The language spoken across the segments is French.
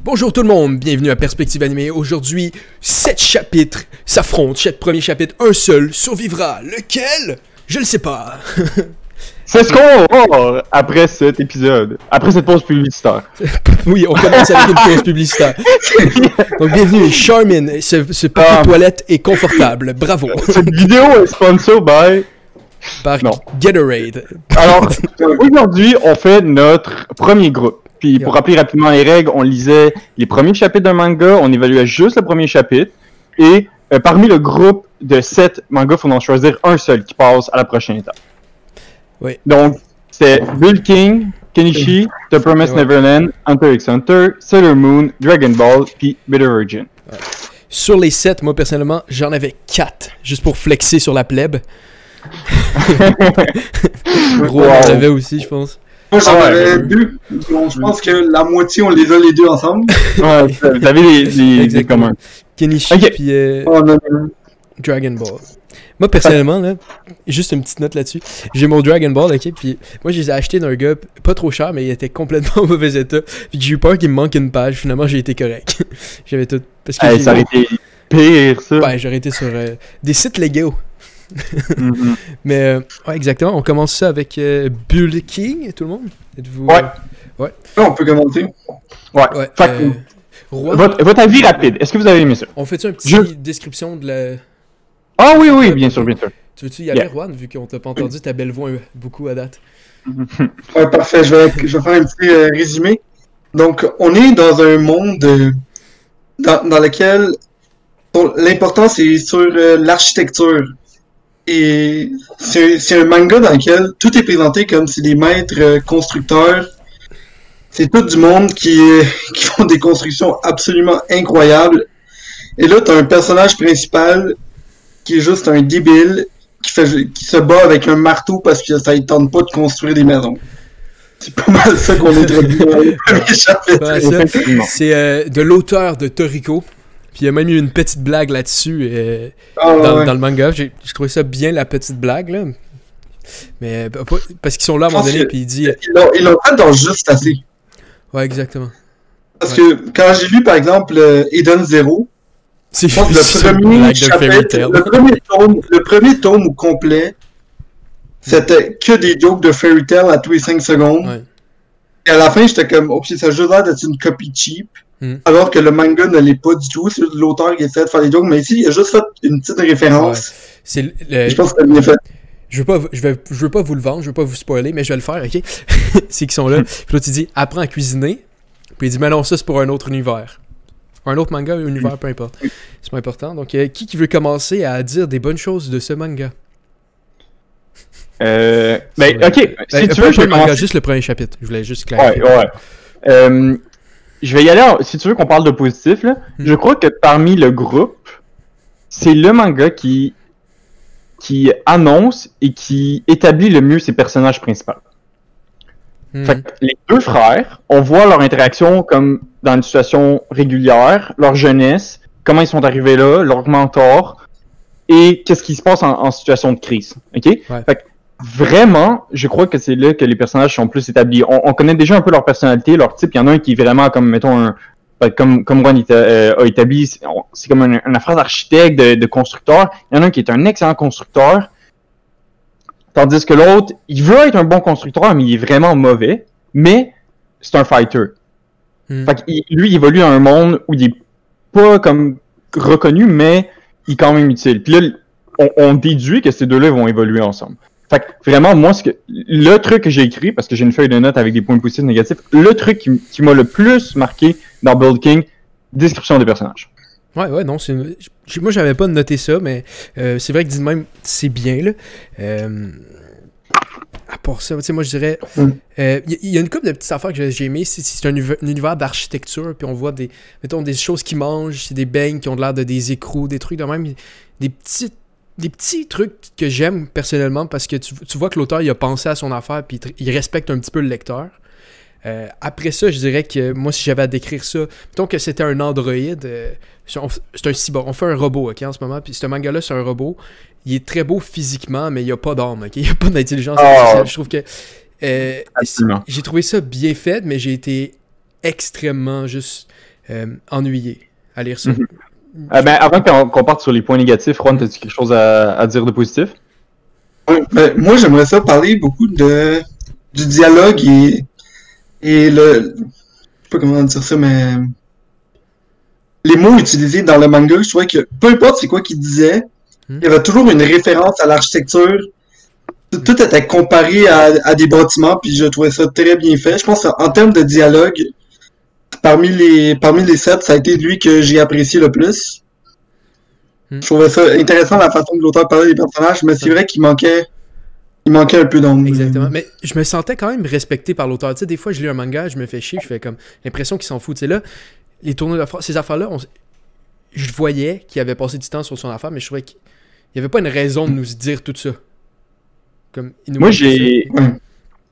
Bonjour tout le monde, bienvenue à Perspective Animée. Aujourd'hui, 7 chapitres s'affrontent. Chaque premier chapitre, un seul survivra. Lequel? Je ne sais pas. C'est ce qu'on va voir après cet épisode, après cette pause publicitaire. Oui, on commence avec une pause publicitaire. Donc bienvenue, Charmin, ce papier toilette est confortable. Bravo. Cette vidéo est sponsor by... Par Non. Gatorade. Alors, aujourd'hui, on fait notre premier groupe. Puis pour rappeler rapidement les règles, on lisait les premiers chapitres d'un manga, on évaluait juste le premier chapitre, et parmi le groupe de 7 mangas, il faut en choisir un seul qui passe à la prochaine étape. Oui. Donc, c'est Bull King, Kenichi, The Promised Neverland, Hunter x Hunter, Sailor Moon, Dragon Ball, puis Bitter Virgin. Ouais. Sur les 7, moi personnellement, j'en avais 4, juste pour flexer sur la plèbe. Gros, on l'avait aussi, je pense. Moi, j'en avais deux. Donc, je pense que la moitié, on les a les deux ensemble. Ouais, vous avez les communs. Kenichi, Okay. puis Dragon Ball. Moi, personnellement, là, juste une petite note là-dessus. J'ai mon Dragon Ball, ok, puis moi, je les ai achetés d'un gars pas trop cher, mais il était complètement en mauvais état. Puis j'ai eu peur qu'il me manque une page. Finalement, j'ai été correct. J'avais tout. Parce que Ça aurait été pire, ça. Ouais, j'aurais été sur des sites légaux. Mais, ouais, exactement. On commence ça avec Bull King, tout le monde. Êtes-vous. Ouais. Ouais, on peut commencer. Ouais. Ouais. Fait que, Roi, votre avis rapide, est-ce que vous avez aimé ça? on fait-tu un petit description de la. Ah oui, bien sûr, bien sûr. Tu veux-tu y aller, Juan, vu qu'on t'a pas entendu ta belle voix beaucoup à date? Ouais, parfait. Je vais faire un petit résumé. Donc, on est dans un monde dans lequel l'important c'est sur l'architecture. Et c'est un manga dans lequel tout est présenté comme c'est des maîtres constructeurs. C'est tout du monde qui font des constructions absolument incroyables. Et là, t'as un personnage principal qui est juste un débile qui se bat avec un marteau parce que ça ne tente pas de construire des maisons. C'est pas mal ça qu'on est traduit dans les premiers chapitres. Ouais, c'est de l'auteur de Toriko. Puis il y a même eu une petite blague là-dessus dans le manga. J'ai trouvé ça bien, la petite blague, là. Mais parce qu'ils sont là à un moment donné, puis il dit... Ils l'ont fait dans Juste Assez. Ouais, exactement. Parce que quand j'ai lu, par exemple, Eden Zero, C'est je pense que le premier chapitre, le premier tome au complet, c'était que des jokes de Fairy Tail à tous les 5 secondes. Ouais. Et à la fin, j'étais comme, oh, ça a juste l'air d'être une copie cheap. Alors que le manga ne l'est pas du tout. C'est l'auteur qui essaie de faire des jokes. Mais ici, il a juste fait une petite référence. Ouais. Je pense que c'est bien fait. Je veux pas vous le vendre, je veux pas vous spoiler, mais je vais le faire, ok? C'est qu'ils sont là. Puis là, tu dis, apprends à cuisiner. Puis il dit, mais non, ça c'est pour un autre univers. Un autre manga, un univers, peu importe. C'est pas important. Donc, qui veut commencer à dire des bonnes choses de ce manga? Ok. Si tu veux, je vais manga, juste le premier chapitre. Je voulais juste clarifier. Ouais. Je vais y aller, si tu veux qu'on parle de positif, là. Je crois que parmi le groupe, c'est le manga qui annonce et qui établit le mieux ses personnages principaux. Fait que les deux frères, on voit leur interaction comme dans une situation régulière, leur jeunesse, comment ils sont arrivés là, leur mentor, et qu'est-ce qui se passe en situation de crise. Ok? Ouais. Fait que vraiment, je crois que c'est là que les personnages sont plus établis. On connaît déjà un peu leur personnalité, leur type. Il y en a un qui est vraiment comme, mettons, comme Ron a établi, c'est comme une affaire d'architecte, de constructeur. Il y en a un qui est un excellent constructeur. Tandis que l'autre, il veut être un bon constructeur, mais il est vraiment mauvais. Mais c'est un fighter. Fait que lui, il évolue dans un monde où il est pas comme reconnu, mais il est quand même utile. Puis là, on déduit que ces deux-là vont évoluer ensemble. Fait que vraiment, moi, le truc que j'ai écrit, parce que j'ai une feuille de notes avec des points positifs et négatifs, le truc qui m'a le plus marqué dans Bull King, description des personnages. Ouais, non, moi j'avais pas noté ça, mais c'est vrai que dit de même, c'est bien, là. À part ça, tu sais, moi je dirais, il y a une couple de petites affaires que j'ai aimées, c'est un univers d'architecture, puis on voit des choses qui mangent, c'est des beignes qui ont l'air de des écrous, des trucs de même, des petits trucs que j'aime personnellement, parce que tu vois que l'auteur il a pensé à son affaire, puis il respecte un petit peu le lecteur. Après ça, je dirais que moi, si j'avais à décrire ça, mettons que c'était un androïde, c'est un cyborg, on fait un robot, ok, en ce moment, puis ce manga-là, c'est un robot, il est très beau physiquement, mais il n'y a pas d'âme, ok, il n'y a pas d'intelligence artificielle, je trouve que j'ai trouvé ça bien fait, mais j'ai été extrêmement juste ennuyé à lire ça. Ben, avant qu'on parte sur les points négatifs, Ron, as-tu quelque chose à dire de positif? Oui, ben, moi, j'aimerais ça parler beaucoup du dialogue et le... Je sais pas comment dire ça, mais... Les mots utilisés dans le manga, je trouvais que peu importe c'est quoi qu'il disait, il y avait toujours une référence à l'architecture. Tout était comparé à des bâtiments, puis je trouvais ça très bien fait. Je pense qu'en termes de dialogue, parmi les 7, ça a été lui que j'ai apprécié le plus. Je trouvais ça intéressant la façon que l'auteur parlait des personnages, mais c'est vrai qu'il manquait un peu dans Exactement. Mais je me sentais quand même respecté par l'auteur. Tu sais, des fois, je lis un manga, je me fais chier, je fais comme l'impression qu'il s'en fout. Tu sais, là, les tournois de phrases, ces affaires-là, je voyais qu'il avait passé du temps sur son affaire, mais je trouvais qu'il n'y avait pas une raison de nous dire tout ça. Comme, moi,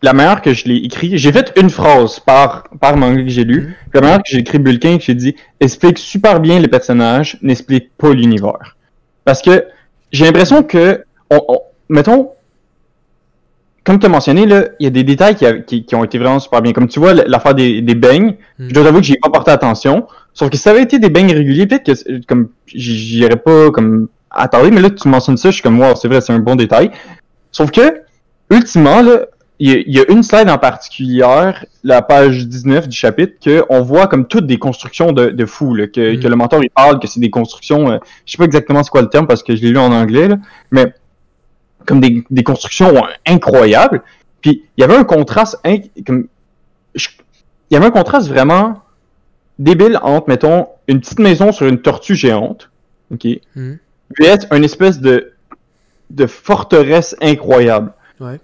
la manière que je l'ai écrit, j'ai fait une phrase par manga que j'ai lu. La manière que j'ai écrit Bulkin, que j'ai dit explique super bien les personnages, n'explique pas l'univers. Parce que j'ai l'impression que, mettons, comme tu as mentionné, là, il y a des détails qui ont été vraiment super bien. Comme tu vois, l'affaire des beignes, je dois avouer que j'y ai pas porté attention. Sauf que si ça avait été des beignes réguliers, peut-être que comme j'y aurais pas comme attardé, mais là, tu mentionnes ça, je suis comme wow, c'est vrai, c'est un bon détail. Sauf que, ultimement, là, il y a une slide en particulier, la page 19 du chapitre, qu'on voit comme toutes des constructions de fous, là, que le mentor il parle, que c'est des constructions, je sais pas exactement c'est quoi le terme parce que je l'ai lu en anglais, là, mais comme des constructions incroyables. Puis il y avait un contraste vraiment débile entre, mettons, une petite maison sur une tortue géante, ok, puis être une espèce de forteresse incroyable. Ouais.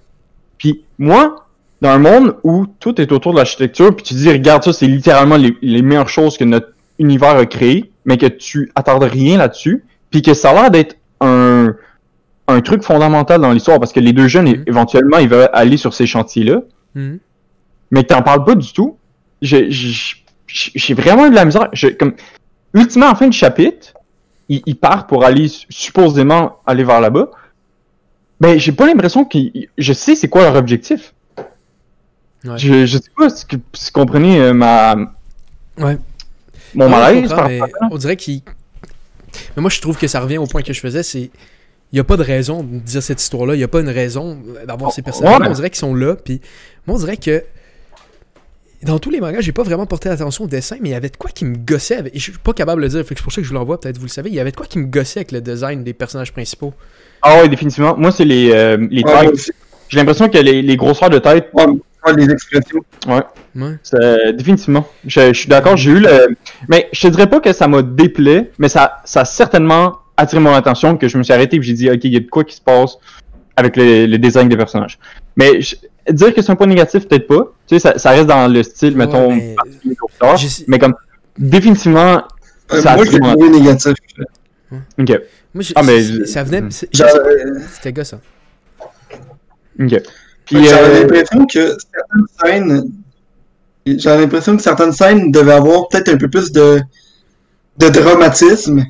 Puis moi, dans un monde où tout est autour de l'architecture, puis tu dis, regarde ça, c'est littéralement les meilleures choses que notre univers a créées, mais que tu attardes rien là-dessus, puis que ça a l'air d'être un truc fondamental dans l'histoire, parce que les deux jeunes, éventuellement, ils veulent aller sur ces chantiers-là, mais que t'en parles pas du tout. J'ai vraiment eu de la misère. Ultimement, en fin de chapitre, ils partent pour aller, supposément, aller vers là-bas. Ben, j'ai pas l'impression que je sais c'est quoi leur objectif. Ouais. Je sais pas si vous comprenez mon malaise. On dirait qu'il... Mais moi, je trouve que ça revient au point que je faisais, c'est... Il n'y a pas de raison de dire cette histoire-là, il n'y a pas une raison d'avoir ces personnages. On dirait qu'ils sont là, puis moi, on dirait que dans tous les mangas, j'ai pas vraiment porté attention au dessin, mais il y avait de quoi qui me gossait. Et je suis pas capable de le dire, c'est pour ça que je vous l'envoie, peut-être vous le savez. Il y avait de quoi qui me gossait avec le design des personnages principaux. Ah oui, définitivement. Moi, c'est les têtes. J'ai l'impression que les grosseurs de tête. Les expressions. Ouais. Définitivement. Je suis d'accord, j'ai eu mais je te dirais pas que ça m'a déplaît, mais ça a certainement attiré mon attention, que je me suis arrêté et j'ai dit, ok, il y a de quoi qui se passe avec le design des personnages. Mais dire que c'est un point négatif, peut-être pas. Tu sais, ça reste dans le style, mettons, mais comme, définitivement, moi, je l'ai trouvé négatif. Ok. Moi, ça venait... C'était gars, ça. Ok. Puis, j'avais l'impression que certaines scènes devaient avoir peut-être un peu plus de dramatisme.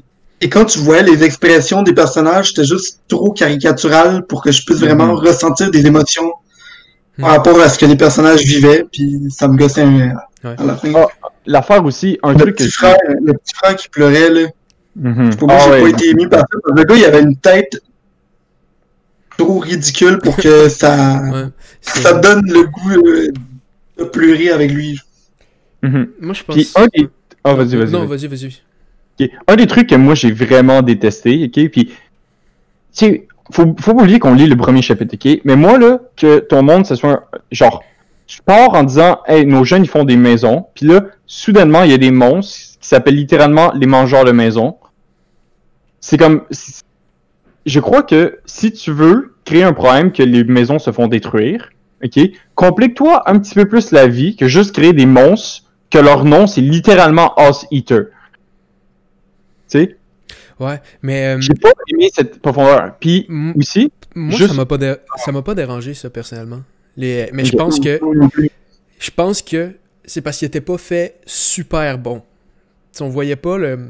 Et quand tu voyais les expressions des personnages, c'était juste trop caricatural pour que je puisse vraiment ressentir des émotions par rapport à ce que les personnages vivaient. Puis ça me gossait à la fin. L'affaire aussi, le petit frère qui pleurait, là. Pour moi, j'ai pas été ému par ça. Le gars, il avait une tête trop ridicule pour que ça donne le goût de pleurer avec lui. Moi, je pense... vas-y. Non, vas-y. Okay. Un des trucs que moi, j'ai vraiment détesté, ok, puis... Tu sais, faut pas oublier qu'on lit le premier chapitre, ok? Mais moi, là, que ton monde, ce soit genre... Tu pars en disant, hey, nos jeunes, ils font des maisons, puis là, soudainement, il y a des monstres qui s'appellent littéralement les mangeurs de maisons. C'est comme... Je crois que si tu veux créer un problème que les maisons se font détruire, ok, complique-toi un petit peu plus la vie que juste créer des monstres que leur nom, c'est littéralement House Eater. Tu sais? Ouais, mais... J'ai pas aimé cette profondeur. Puis, aussi... Moi, ça m'a pas dérangé, ça, personnellement. Mais je pense que c'est parce qu'il était pas fait super bon. T'sais, on voyait pas le...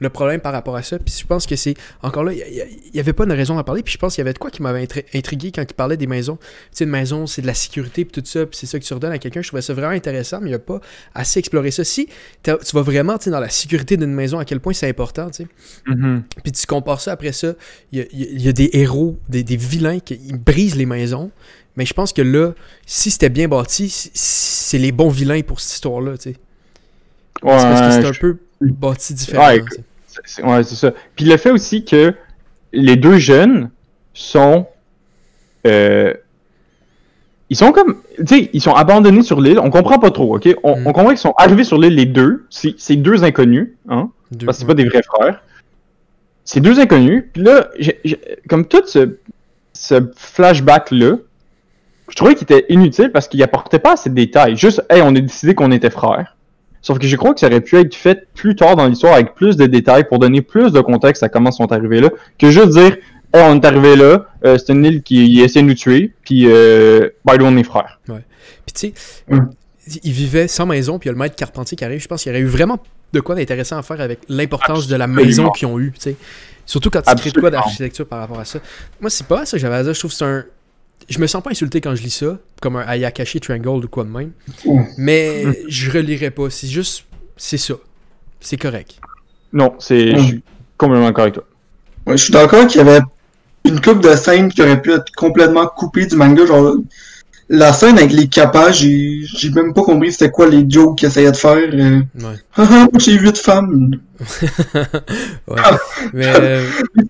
le problème par rapport à ça. Puis je pense que c'est... Encore là, il n'y avait pas de raison à parler. Puis je pense qu'il y avait de quoi qui m'avait intrigué quand il parlait des maisons. Tu sais, une maison, c'est de la sécurité puis tout ça. Puis c'est ça que tu redonnes à quelqu'un. Je trouvais ça vraiment intéressant, mais il n'y a pas assez exploré ça. Si tu vas vraiment, tu sais, dans la sécurité d'une maison, à quel point c'est important, tu sais. Puis tu compares ça après ça, il y a des héros, des vilains qui brisent les maisons. Mais je pense que là, si c'était bien bâti, c'est les bons vilains pour cette histoire-là, tu sais. Ouais, c'est parce que c'est un peu bâti différemment. Ouais, c'est ça. Puis le fait aussi que les deux jeunes sont... ils sont comme... Tu sais, ils sont abandonnés sur l'île. On comprend pas trop, OK? On comprend qu'ils sont arrivés sur l'île, les deux. C'est deux inconnus, hein? Parce que c'est pas des vrais frères. C'est deux inconnus. Puis là, comme tout ce flashback-là, je trouvais qu'il était inutile parce qu'il apportait pas assez de détails. Juste, hey, on a décidé qu'on était frères. Sauf que je crois que ça aurait pu être fait plus tard dans l'histoire avec plus de détails pour donner plus de contexte à comment ils sont arrivés là, que juste dire hey, on est arrivé là, c'est une île qui essaie de nous tuer, puis by the way, on est frères. Ouais. Puis tu sais, ils vivaient sans maison, puis il y a le maître carpentier qui arrive. Je pense qu'il y aurait eu vraiment de quoi d'intéressant à faire avec l'importance de la maison qu'ils ont eue, tu sais. Surtout quand tu crées de quoi d'architecture par rapport à ça. Moi, c'est pas ça que j'avais à dire. Je trouve que c'est un... Je me sens pas insulté quand je lis ça, comme un Ayakashi Triangle ou quoi de même. Mais je relirai pas. C'est juste... C'est ça. C'est correct. Non, je suis complètement d'accord avec toi. Ouais, je suis d'accord qu'il y avait une couple de scènes qui auraient pu être complètement coupées du manga. Genre, la scène avec les kappas, j'ai même pas compris c'était quoi les jokes qu'ils essayaient de faire. Moi j'ai 8 femmes. Ouais. Mais...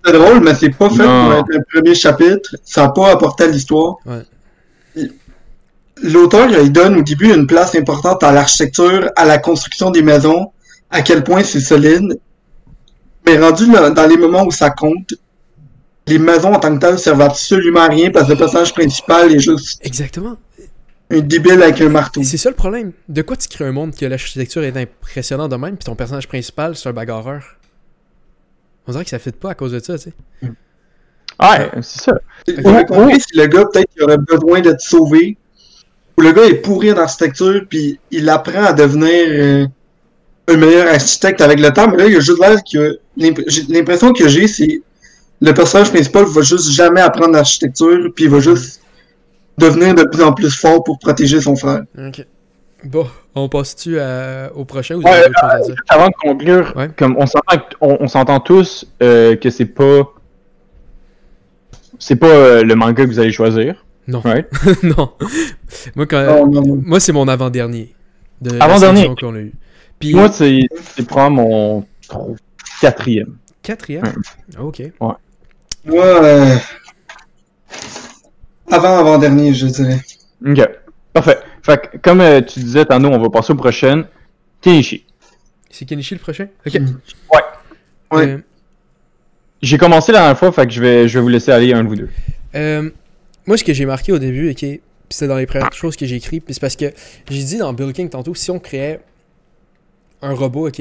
c'est drôle, mais c'est pas fait pour être un premier chapitre. Ça n'a pas apporté à l'histoire. Ouais. L'auteur, il donne au début une place importante à l'architecture, à la construction des maisons, à quel point c'est solide. Mais rendu dans les moments où ça compte, les maisons en tant que telles servent absolument à rien parce que le personnage principal est juste... Exactement. Un débile avec un marteau. Et c'est ça le problème. De quoi tu crées un monde que l'architecture est impressionnante de même, puis ton personnage principal, c'est un bagarreur? On dirait que ça fit pas à cause de ça, tu sais. Ouais, c'est ça. J'aurais compris si le gars, peut-être, qu'il aurait besoin d'être sauvé, ou le gars est pourri en architecture, puis il apprend à devenir un meilleur architecte avec le temps, mais là, il y a juste l'air que... L'impression que j'ai, c'est le personnage principal va juste jamais apprendre l'architecture, puis il va juste devenir de plus en plus fort pour protéger son frère. Ok. Bon, on passe-tu au prochain ou vous avez autre chose à dire? Avant de conclure, comme on s'entend tous que c'est pas le manga que vous allez choisir. Non. Right? Non. Moi, moi c'est mon avant-dernier. Avant-dernier. Qu'on a eu. Puis... Moi, c'est probablement mon quatrième. Quatrième? Ok. Ouais. Moi, avant-dernier, je dirais. Ok. Parfait. Fait que, comme tu disais, tantôt, on va passer au prochain. Kenichi. C'est Kenichi le prochain? Ok. Ouais. J'ai commencé la dernière fois, fait que je vais vous laisser aller un de vous deux. Moi, ce que j'ai marqué au début, ok, puis c'est dans les premières choses que j'ai écrit, puis c'est parce que j'ai dit dans Bulking tantôt, si on créait un robot, ok,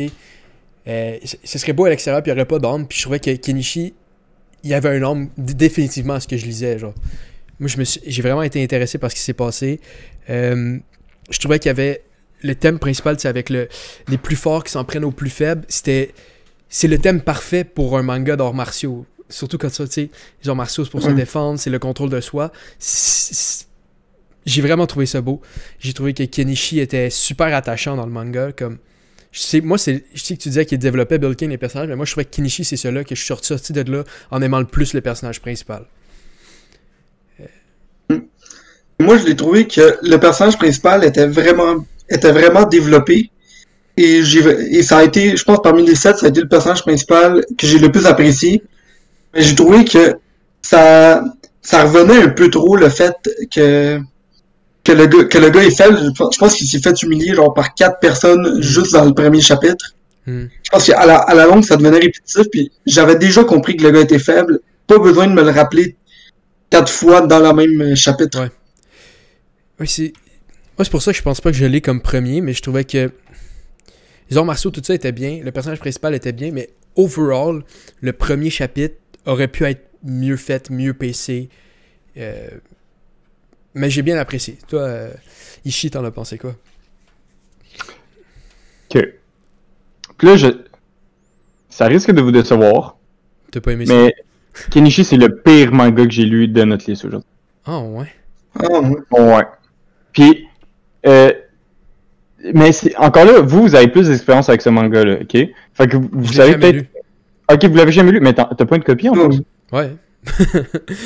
ce serait beau à l'extérieur, puis il n'y aurait pas d'âme, puis je trouvais que Kenichi, il y avait un âme définitivement à ce que je lisais, genre. Moi, j'ai vraiment été intéressé par ce qui s'est passé. Je trouvais qu'il y avait le thème principal, c'est avec les plus forts qui s'en prennent aux plus faibles. C'est le thème parfait pour un manga d'arts martiaux. Surtout quand ça, tu sais, les arts martiaux, c'est pour se défendre, c'est le contrôle de soi. J'ai vraiment trouvé ça beau. J'ai trouvé que Kenichi était super attachant dans le manga. Comme, je sais que tu disais qu'il développait Bulking les personnages, mais moi, je trouvais que Kenichi, c'est celui-là que je suis sorti de là en aimant le plus le personnage principal. Moi, je l'ai trouvé que le personnage principal était vraiment développé. Et ça a été, je pense, parmi les 7, ça a été le personnage principal que j'ai le plus apprécié. Mais j'ai trouvé que ça revenait un peu trop le fait que le gars est faible. Je pense qu'il s'est fait humilier genre par 4 personnes juste dans le premier chapitre. Je pense qu'à la longue, ça devenait répétitif. Puis j'avais déjà compris que le gars était faible. Pas besoin de me le rappeler 4 fois dans le même chapitre. Ouais. Moi, c'est pour ça que je pense pas que je l'ai comme premier, mais je trouvais que les arts martiaux, tout ça était bien, le personnage principal était bien, mais overall, le premier chapitre aurait pu être mieux fait, mieux pacé. Mais j'ai bien apprécié. Toi, Ishii, t'en as pensé quoi? Ok. Puis là, ça risque de vous décevoir, T'as pas aimé ça? mais Kenichi, c'est le pire manga que j'ai lu de notre liste aujourd'hui. Ah, ouais. Ah, ouais. Ouais. Puis, mais encore là, vous avez plus d'expérience avec ce manga-là, ok? Fait que vous Je l'ai savez jamais peut-être... lu. Ok, vous l'avez jamais lu, mais t'as pas une copie en Non. plus? Ouais.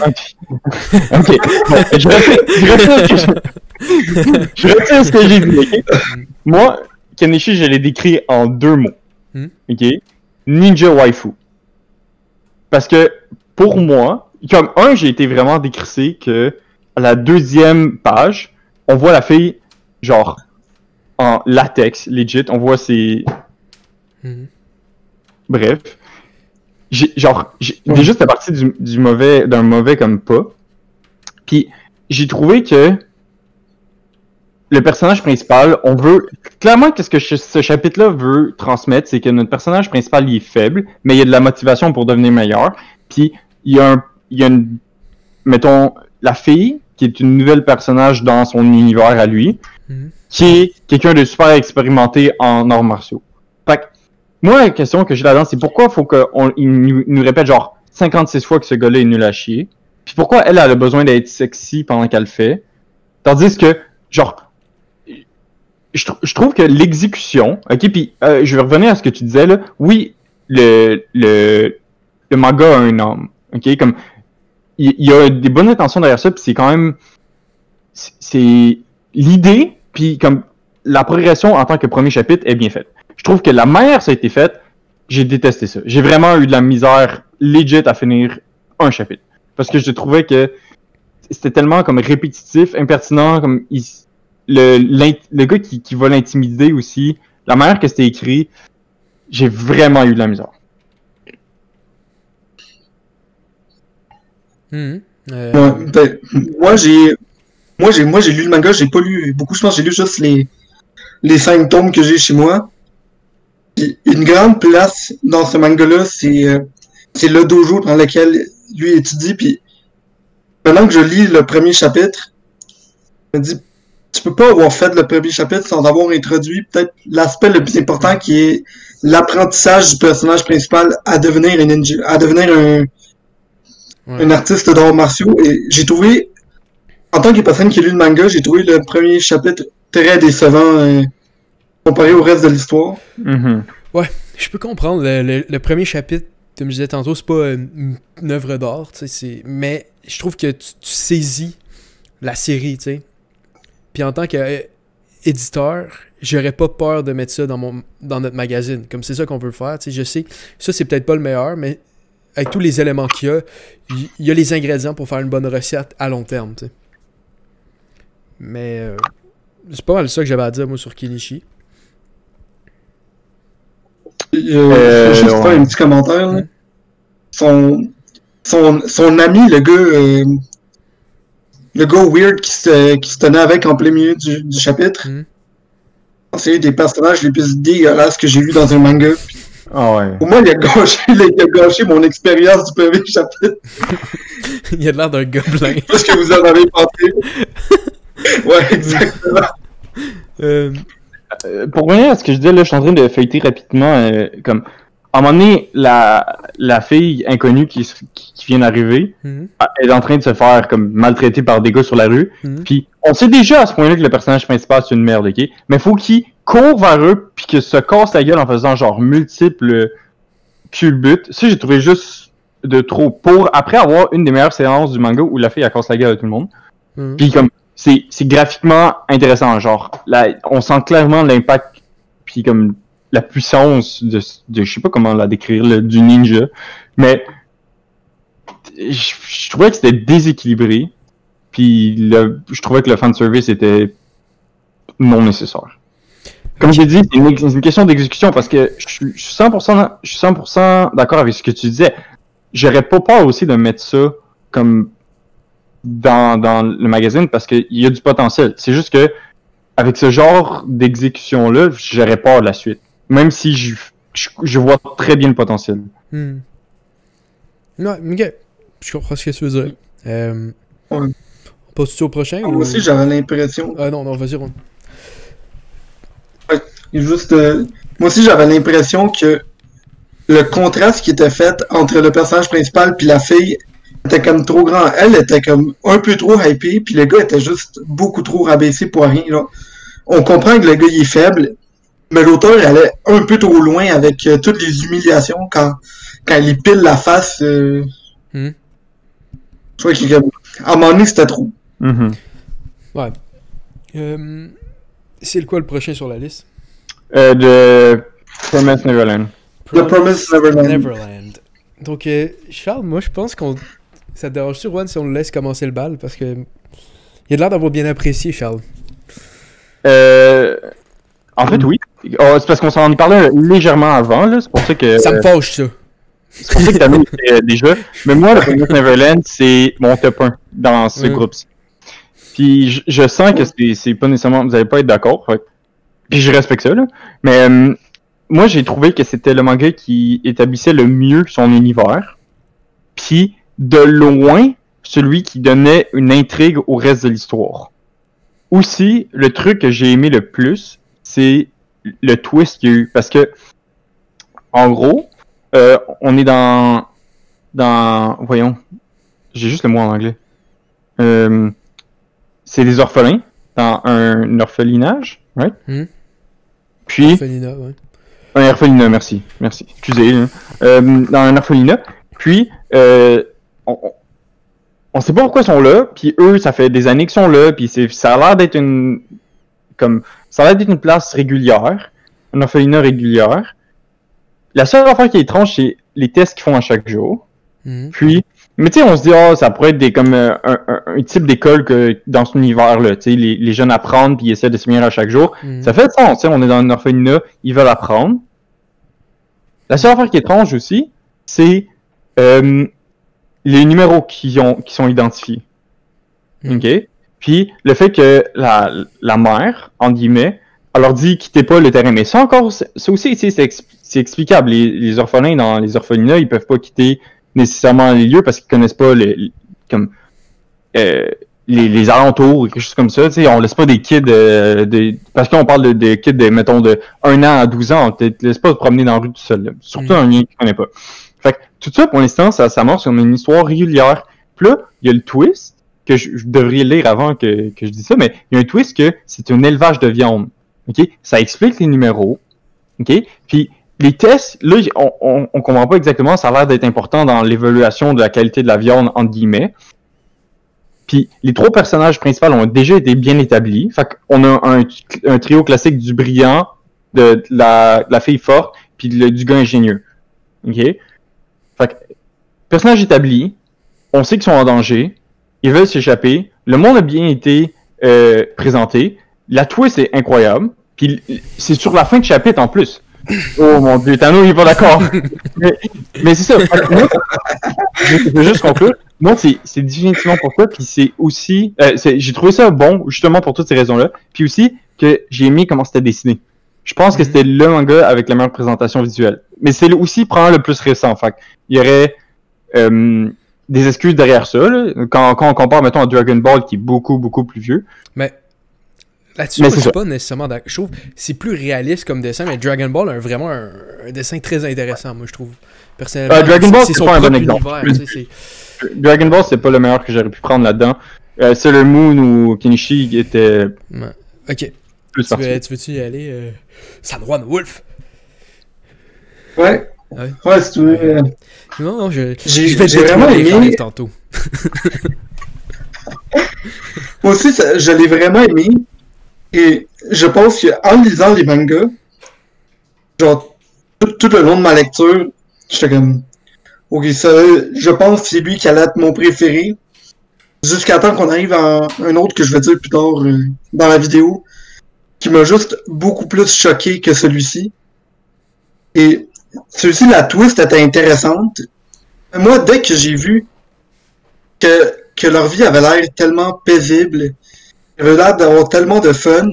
Ok. Bon, je retire ce que j'ai dit, ok? Moi, Kenichi, je l'ai décrit en 2 mots. Ok? Ninja waifu. Parce que, pour moi, comme j'ai été vraiment décrissé que à la 2e page, on voit la fille, genre, en latex, legit, on voit ses... Bref. Déjà, c'était parti d'un mauvais comme pas. Puis, j'ai trouvé que le personnage principal, on veut... Clairement, qu'est-ce que ce chapitre-là veut transmettre, c'est que notre personnage principal, il est faible, mais il y a de la motivation pour devenir meilleur. Puis, il y a une... Mettons, la fille, qui est une nouvelle personnage dans son univers à lui, qui est quelqu'un de super expérimenté en arts martiaux. Fait que, moi, la question que j'ai là-dedans, c'est pourquoi faut qu'il nous répète genre 56 fois que ce gars-là est nul à chier. Puis pourquoi elle a le besoin d'être sexy pendant qu'elle le fait. Tandis que, genre, je trouve que l'exécution, ok, puis je vais revenir à ce que tu disais là. Oui, le manga a un homme, ok, comme il y a des bonnes intentions derrière ça, puis c'est quand même c'est l'idée, puis comme la progression en tant que premier chapitre est bien faite. Je trouve que la manière ça a été fait, j'ai détesté ça. J'ai vraiment eu de la misère legit à finir un chapitre parce que je trouvais que c'était tellement comme répétitif, impertinent, comme le gars qui va l'intimider aussi, la manière que c'était écrit, j'ai vraiment eu de la misère. Ouais, ben, moi j'ai lu le manga, j'ai pas lu beaucoup, je pense que j'ai lu juste les 5 tomes que j'ai chez moi. Puis une grande place dans ce manga-là, c'est le dojo dans lequel lui étudie. Puis maintenant que je lis le premier chapitre, je me dis, tu peux pas avoir fait le premier chapitre sans avoir introduit peut-être l'aspect le plus important qui est l'apprentissage du personnage principal à devenir un ninja, à devenir un artiste d'arts martiaux. Et j'ai trouvé, en tant que personne qui a lu le manga, j'ai trouvé le premier chapitre très décevant comparé au reste de l'histoire. Ouais, je peux comprendre. Le premier chapitre, comme je disais tantôt, c'est pas une œuvre d'art, tu sais, mais je trouve que tu saisis la série, tu sais. Puis en tant qu'éditeur, j'aurais pas peur de mettre ça dans notre magazine. Comme c'est ça qu'on veut faire, tu sais. Je sais que ça, c'est peut-être pas le meilleur, mais avec tous les éléments qu'il y a les ingrédients pour faire une bonne recette à long terme, tu sais. Mais c'est pas mal ça que j'avais à dire, moi, sur Kenichi. Je vais juste faire un petit commentaire. Là. Son ami, le gars weird qui se tenait avec en plein milieu du chapitre, c'est un des personnages les plus dégueulasses que j'ai vu dans un manga. Ah ouais. Pour moi, il a gâché mon expérience du premier chapitre. Il a l'air d'un gobelin. Qu'est-ce que vous en avez pensé? Ouais, exactement. Pour revenir à ce que je disais, là, je suis en train de feuilleter rapidement, comme, à un moment donné, la fille inconnue qui vient d'arriver, elle est en train de se faire, comme, maltraiter par des gars sur la rue, puis on sait déjà à ce point-là que le personnage principal, c'est une merde, ok? Mais faut qu'il court vers eux, puis qu'il se casse la gueule en faisant, genre, multiples culbutes. Ça, j'ai trouvé juste de trop. Après avoir une des meilleures séances du manga où la fille, elle casse la gueule à tout le monde. Puis comme, c'est graphiquement intéressant, genre, on sent clairement l'impact, puis comme la puissance de je sais pas comment la décrire, du ninja, mais je trouvais que c'était déséquilibré, puis je trouvais que le fanservice était non nécessaire. Comme j'ai dit, c'est une question d'exécution, parce que je suis 100% d'accord avec ce que tu disais. J'aurais pas peur aussi de mettre ça comme dans le magazine parce qu'il y a du potentiel. C'est juste que avec ce genre d'exécution-là, j'aurais peur de la suite. Même si je vois très bien le potentiel. Ouais, ok. Je comprends ce que tu veux dire. On passe-tu au prochain? Moi aussi, j'avais l'impression... non, vas-y, Ron. Ouais, juste... moi aussi, j'avais l'impression que le contraste qui était fait entre le personnage principal puis la fille était comme trop grand. Elle était comme un peu trop hypée, puis le gars était juste beaucoup trop rabaissé pour rien. Là. On comprend que le gars il est faible, mais l'auteur allait un peu trop loin avec toutes les humiliations quand il pile la face. Je crois qu'à un moment donné c'était trop. Ouais. C'est quoi le prochain sur la liste? The Promised Neverland. The Promised Neverland. Donc, Charles, moi je pense qu'on. Ça te dérange-tu, Juan, si on le laisse commencer le bal? Parce que. Il a l'air d'avoir bien apprécié, Charles. En fait, oui. Oh, c'est parce qu'on s'en parlait légèrement avant, là. C'est pour ça que. Ça me fâche, ça. C'est pour ça que t'as mis des jeux. Mais moi, le Promised Neverland, c'est mon top 1 dans ce groupe-ci. Puis je sens que c'est pas nécessairement. Vous allez pas être d'accord. Ouais. Puis je respecte ça, là. Mais moi, j'ai trouvé que c'était le manga qui établissait le mieux son univers. Puis, de loin, celui qui donnait une intrigue au reste de l'histoire. Aussi, le truc que j'ai aimé le plus, c'est le twist qu'il y a eu. Parce que, en gros, on est dans... Voyons. J'ai juste le mot en anglais. C'est des orphelins dans un orphelinage, right? Puis... Orphelinat, ouais. Un orphelinat, merci. Excusez. Hein. Dans un orphelinat. Puis, on sait pas pourquoi ils sont là. Puis eux, ça fait des années qu'ils sont là. Puis ça a l'air d'être une place régulière, un orphelinat régulière. La seule affaire qui est étrange, c'est les tests qu'ils font à chaque jour. Puis, mais tu sais, on se dit, ça pourrait être comme un type d'école que dans cet univers-là. Tu sais, les jeunes apprennent puis ils essaient de se venir à chaque jour. Ça fait sens. Tu sais, on est dans un orphelinat, ils veulent apprendre. La seule affaire qui est étrange aussi, c'est les numéros qui sont identifiés. OK? Puis, le fait que la mère, entre guillemets, elle leur dit quittez pas le terrain. Mais ça encore, ça aussi, c'est explicable. Les orphelins dans les orphelinats, ils peuvent pas quitter nécessairement les lieux parce qu'ils connaissent pas les alentours ou quelque chose comme ça. T'sais, on laisse pas des kids parce qu'on parle de kids mettons de 1 an à 12 ans, on te laisse pas te promener dans la rue tout seul. Là. Surtout un lien qu'ils connaissent pas. Fait que tout ça, pour l'instant, ça marche comme une histoire régulière. Puis là, il y a le twist, que je devrais lire avant que je dise ça, mais il y a un twist que c'est un élevage de viande. OK? Ça explique les numéros. OK? Puis les tests, là, on comprend pas exactement, ça a l'air d'être important dans l'évaluation de la qualité de la viande, entre guillemets. Puis les 3 personnages principaux ont déjà été bien établis. Fait qu'on a un trio classique du brillant, de la fille forte, puis du gars ingénieux. OK? Fait que, personnages établis, on sait qu'ils sont en danger, ils veulent s'échapper, le monde a bien été présenté, la twist est incroyable, puis c'est sur la fin de chapitre en plus. Oh mon dieu, Tano il est pas d'accord. mais c'est ça. Je veux juste conclure. Non, c'est définitivement pour toi, puis c'est aussi... j'ai trouvé ça bon, justement pour toutes ces raisons-là, puis aussi que j'ai aimé comment c'était dessiné. Je pense que c'était le manga avec la meilleure présentation visuelle. Mais c'est aussi probablement le plus récent. Fait il y aurait des excuses derrière ça. Là, quand on compare, mettons, à Dragon Ball, qui est beaucoup, beaucoup plus vieux. Mais là-dessus, je suis pas nécessairement d'accord. Je trouve que c'est plus réaliste comme dessin, mais Dragon Ball a vraiment un dessin très intéressant, moi, je trouve. Personnellement, Dragon Ball, c'est pas un bon exemple. Dragon Ball, c'est pas le meilleur que j'aurais pu prendre là-dedans. Sailor Moon ou Kenichi était... Ok. Tu veux-tu y aller? Sandwan Wolf? Ouais, si tu veux. Non, je j'ai vraiment aimé. Tantôt. Moi aussi, je l'ai vraiment aimé. Et je pense qu'en lisant les mangas, genre, tout le long de ma lecture, j'étais comme, ok, ça, je pense que c'est lui qui allait être mon préféré. Jusqu'à temps qu'on arrive à un autre que je vais dire plus tard dans la vidéo, qui m'a juste beaucoup plus choqué que celui-ci. Et celui-ci, la twist était intéressante. Moi, dès que j'ai vu que leur vie avait l'air tellement paisible, il avait l'air d'avoir tellement de fun,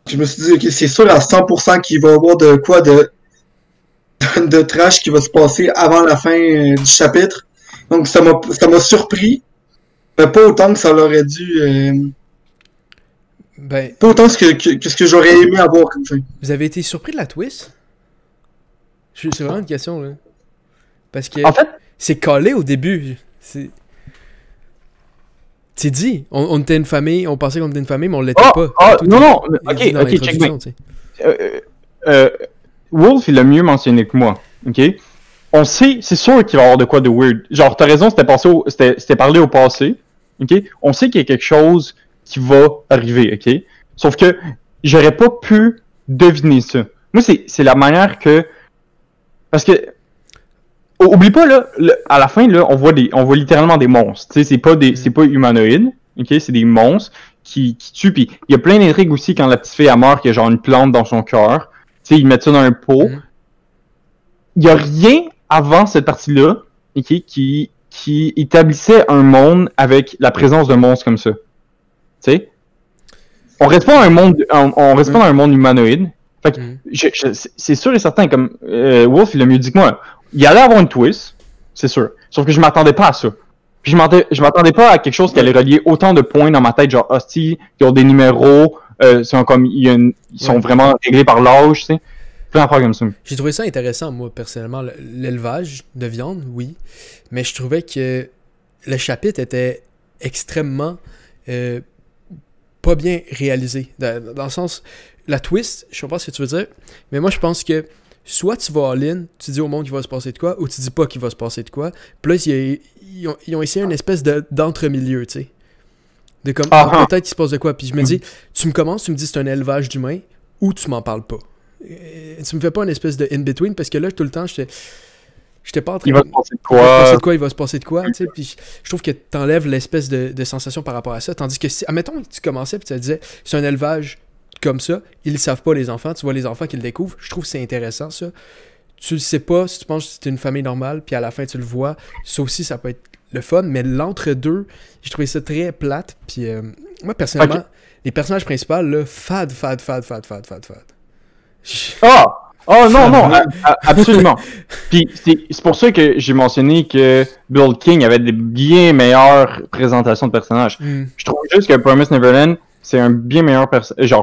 je me suis dit, ok, c'est sûr à 100% qu'il va y avoir de quoi de trash qui va se passer avant la fin du chapitre. Donc ça m'a surpris, mais pas autant que ça l'aurait dû... pas autant que ce que j'aurais aimé avoir comme fin. Vous avez été surpris de la twist? C'est vraiment une question, là. Parce que En fait, c'est collé au début. C'est dit. On était une famille, on pensait qu'on était une famille, mais on l'était pas. Tout non, est- non, est dit dans ok, check l'introduction, tu sais. Wolf, il l'a mieux mentionné que moi, ok? On sait, c'est sûr qu'il va y avoir de quoi de weird. Genre, t'as raison, c'était parlé au passé, ok? On sait qu'il y a quelque chose qui va arriver, ok? Sauf que j'aurais pas pu deviner ça. Moi, c'est la manière que... Parce que... Oublie pas, là, à la fin, là, on voit littéralement des monstres. Tu sais, c'est pas humanoïde, ok? C'est des monstres qui tuent. Puis il y a plein d'intrigues aussi quand la petite fille, elle meurt, qu'il y a genre une plante dans son cœur. Tu sais, ils mettent ça dans un pot. Il y a rien avant cette partie-là, ok, qui établissait un monde avec la présence de monstres comme ça. Tu sais? On reste pas dans un monde humanoïde. Fait que, c'est sûr et certain, comme Wolf, il a mieux dit que moi. Il allait avoir une twist, c'est sûr. Sauf que je m'attendais pas à ça. Puis je m'attendais pas à quelque chose qui allait relier autant de points dans ma tête, genre hostie, qui ont des numéros, ils sont vraiment réglés par l'âge, tu sais. Plein d'affaires comme ça. J'ai trouvé ça intéressant, moi, personnellement. L'élevage de viande, oui. Mais je trouvais que le chapitre était extrêmement pas bien réalisé. Dans le sens, la twist, je sais pas ce que tu veux dire, mais moi, je pense que soit tu vas all-in, tu dis au monde qu'il va se passer de quoi, ou tu dis pas qu'il va se passer de quoi. Puis là, ils ont essayé une espèce d'entre-milieu, tu sais. De comme, peut-être qu'il se passe de quoi. Puis je me dis, tu me dis c'est un élevage d'humains, ou tu m'en parles pas. Tu me fais pas une espèce de in-between, parce que là, tout le temps, j'étais pas en train il va se passer de quoi. Il va se passer de quoi, tu sais. Puis je trouve que t'enlèves l'espèce de sensation par rapport à ça. Tandis que si, admettons que tu commençais et tu te disais, c'est un élevage comme ça, ils le savent pas, les enfants, tu vois les enfants qui le découvrent, je trouve que c'est intéressant, ça. Tu le sais pas, si tu penses que c'est une famille normale, puis à la fin, tu le vois, ça aussi, ça peut être le fun, mais l'entre-deux, j'ai trouvé ça très plate, puis moi, personnellement, les personnages principaux, là, fade. Oh non, absolument. Puis c'est pour ça que j'ai mentionné que Bill King avait des bien meilleures présentations de personnages. Je trouve juste que Promised Neverland, c'est un bien meilleur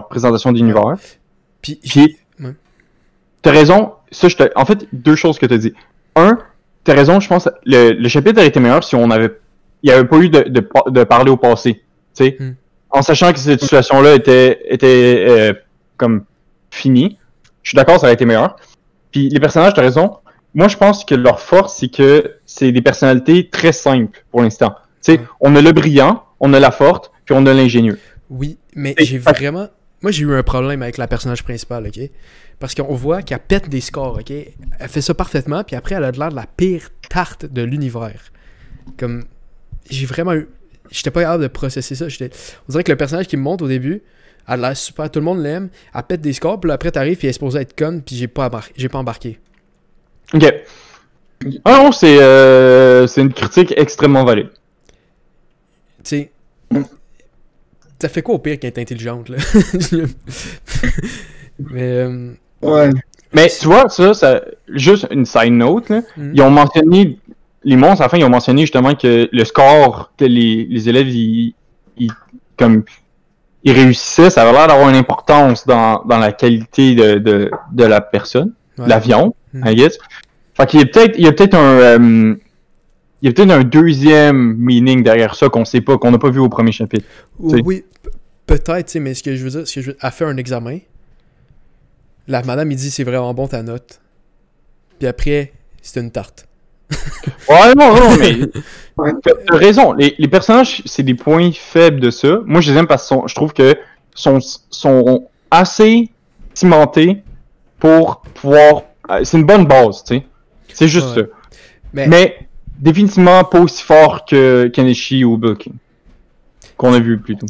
présentation d'univers. Puis t'as raison, en fait, deux choses que t'as dit. Un, t'as raison, je pense le chapitre aurait été meilleur si il n'y avait pas eu de parler au passé. Tu sais, en sachant que cette situation-là était comme finie. Je suis d'accord, ça aurait été meilleur. Puis les personnages, t'as raison. Moi, je pense que leur force, c'est que c'est des personnalités très simples pour l'instant. Tu sais, on a le brillant, on a la forte, puis on a l'ingénieux. Oui, mais j'ai vraiment... Moi, j'ai eu un problème avec la personnage principale, ok? Parce qu'on voit qu'elle pète des scores, ok? Elle fait ça parfaitement, puis après, elle a l'air de la pire tarte de l'univers. Comme... J'ai vraiment eu... J'étais pas capable de processer ça. On dirait que le personnage qui me montre au début, elle a l'air super, tout le monde l'aime, elle pète des scores, puis après, t'arrives, puis elle est supposée être conne, puis j'ai pas embarqué. Ok. Ah non, c'est une critique extrêmement valide. Tu sais... Ça fait quoi au pire qu'elle est intelligente, là? Mais... Ouais. Mais tu vois, ça juste une side note, là, ils ont mentionné, les monstres, à la fin, ils ont mentionné justement que le score que les élèves, ils réussissaient, ça avait l'air d'avoir une importance dans la qualité de la personne, de la viande, I guess. Fait qu'il y a peut-être un deuxième meaning derrière ça qu'on sait pas, qu'on n'a pas vu au premier chapitre. Oui, peut-être, mais ce que je veux dire, elle fait un examen. La madame, il dit c'est vraiment bon ta note. Puis après, c'est une tarte. Ouais, non, mais t'as raison. Les personnages, c'est des points faibles de ça. Moi, je les aime parce que je trouve que sont assez cimentés pour pouvoir. C'est une bonne base, tu sais. C'est juste ça. Mais définitivement pas aussi fort que Kenichi ou Bill King, qu'on a vu plus tôt.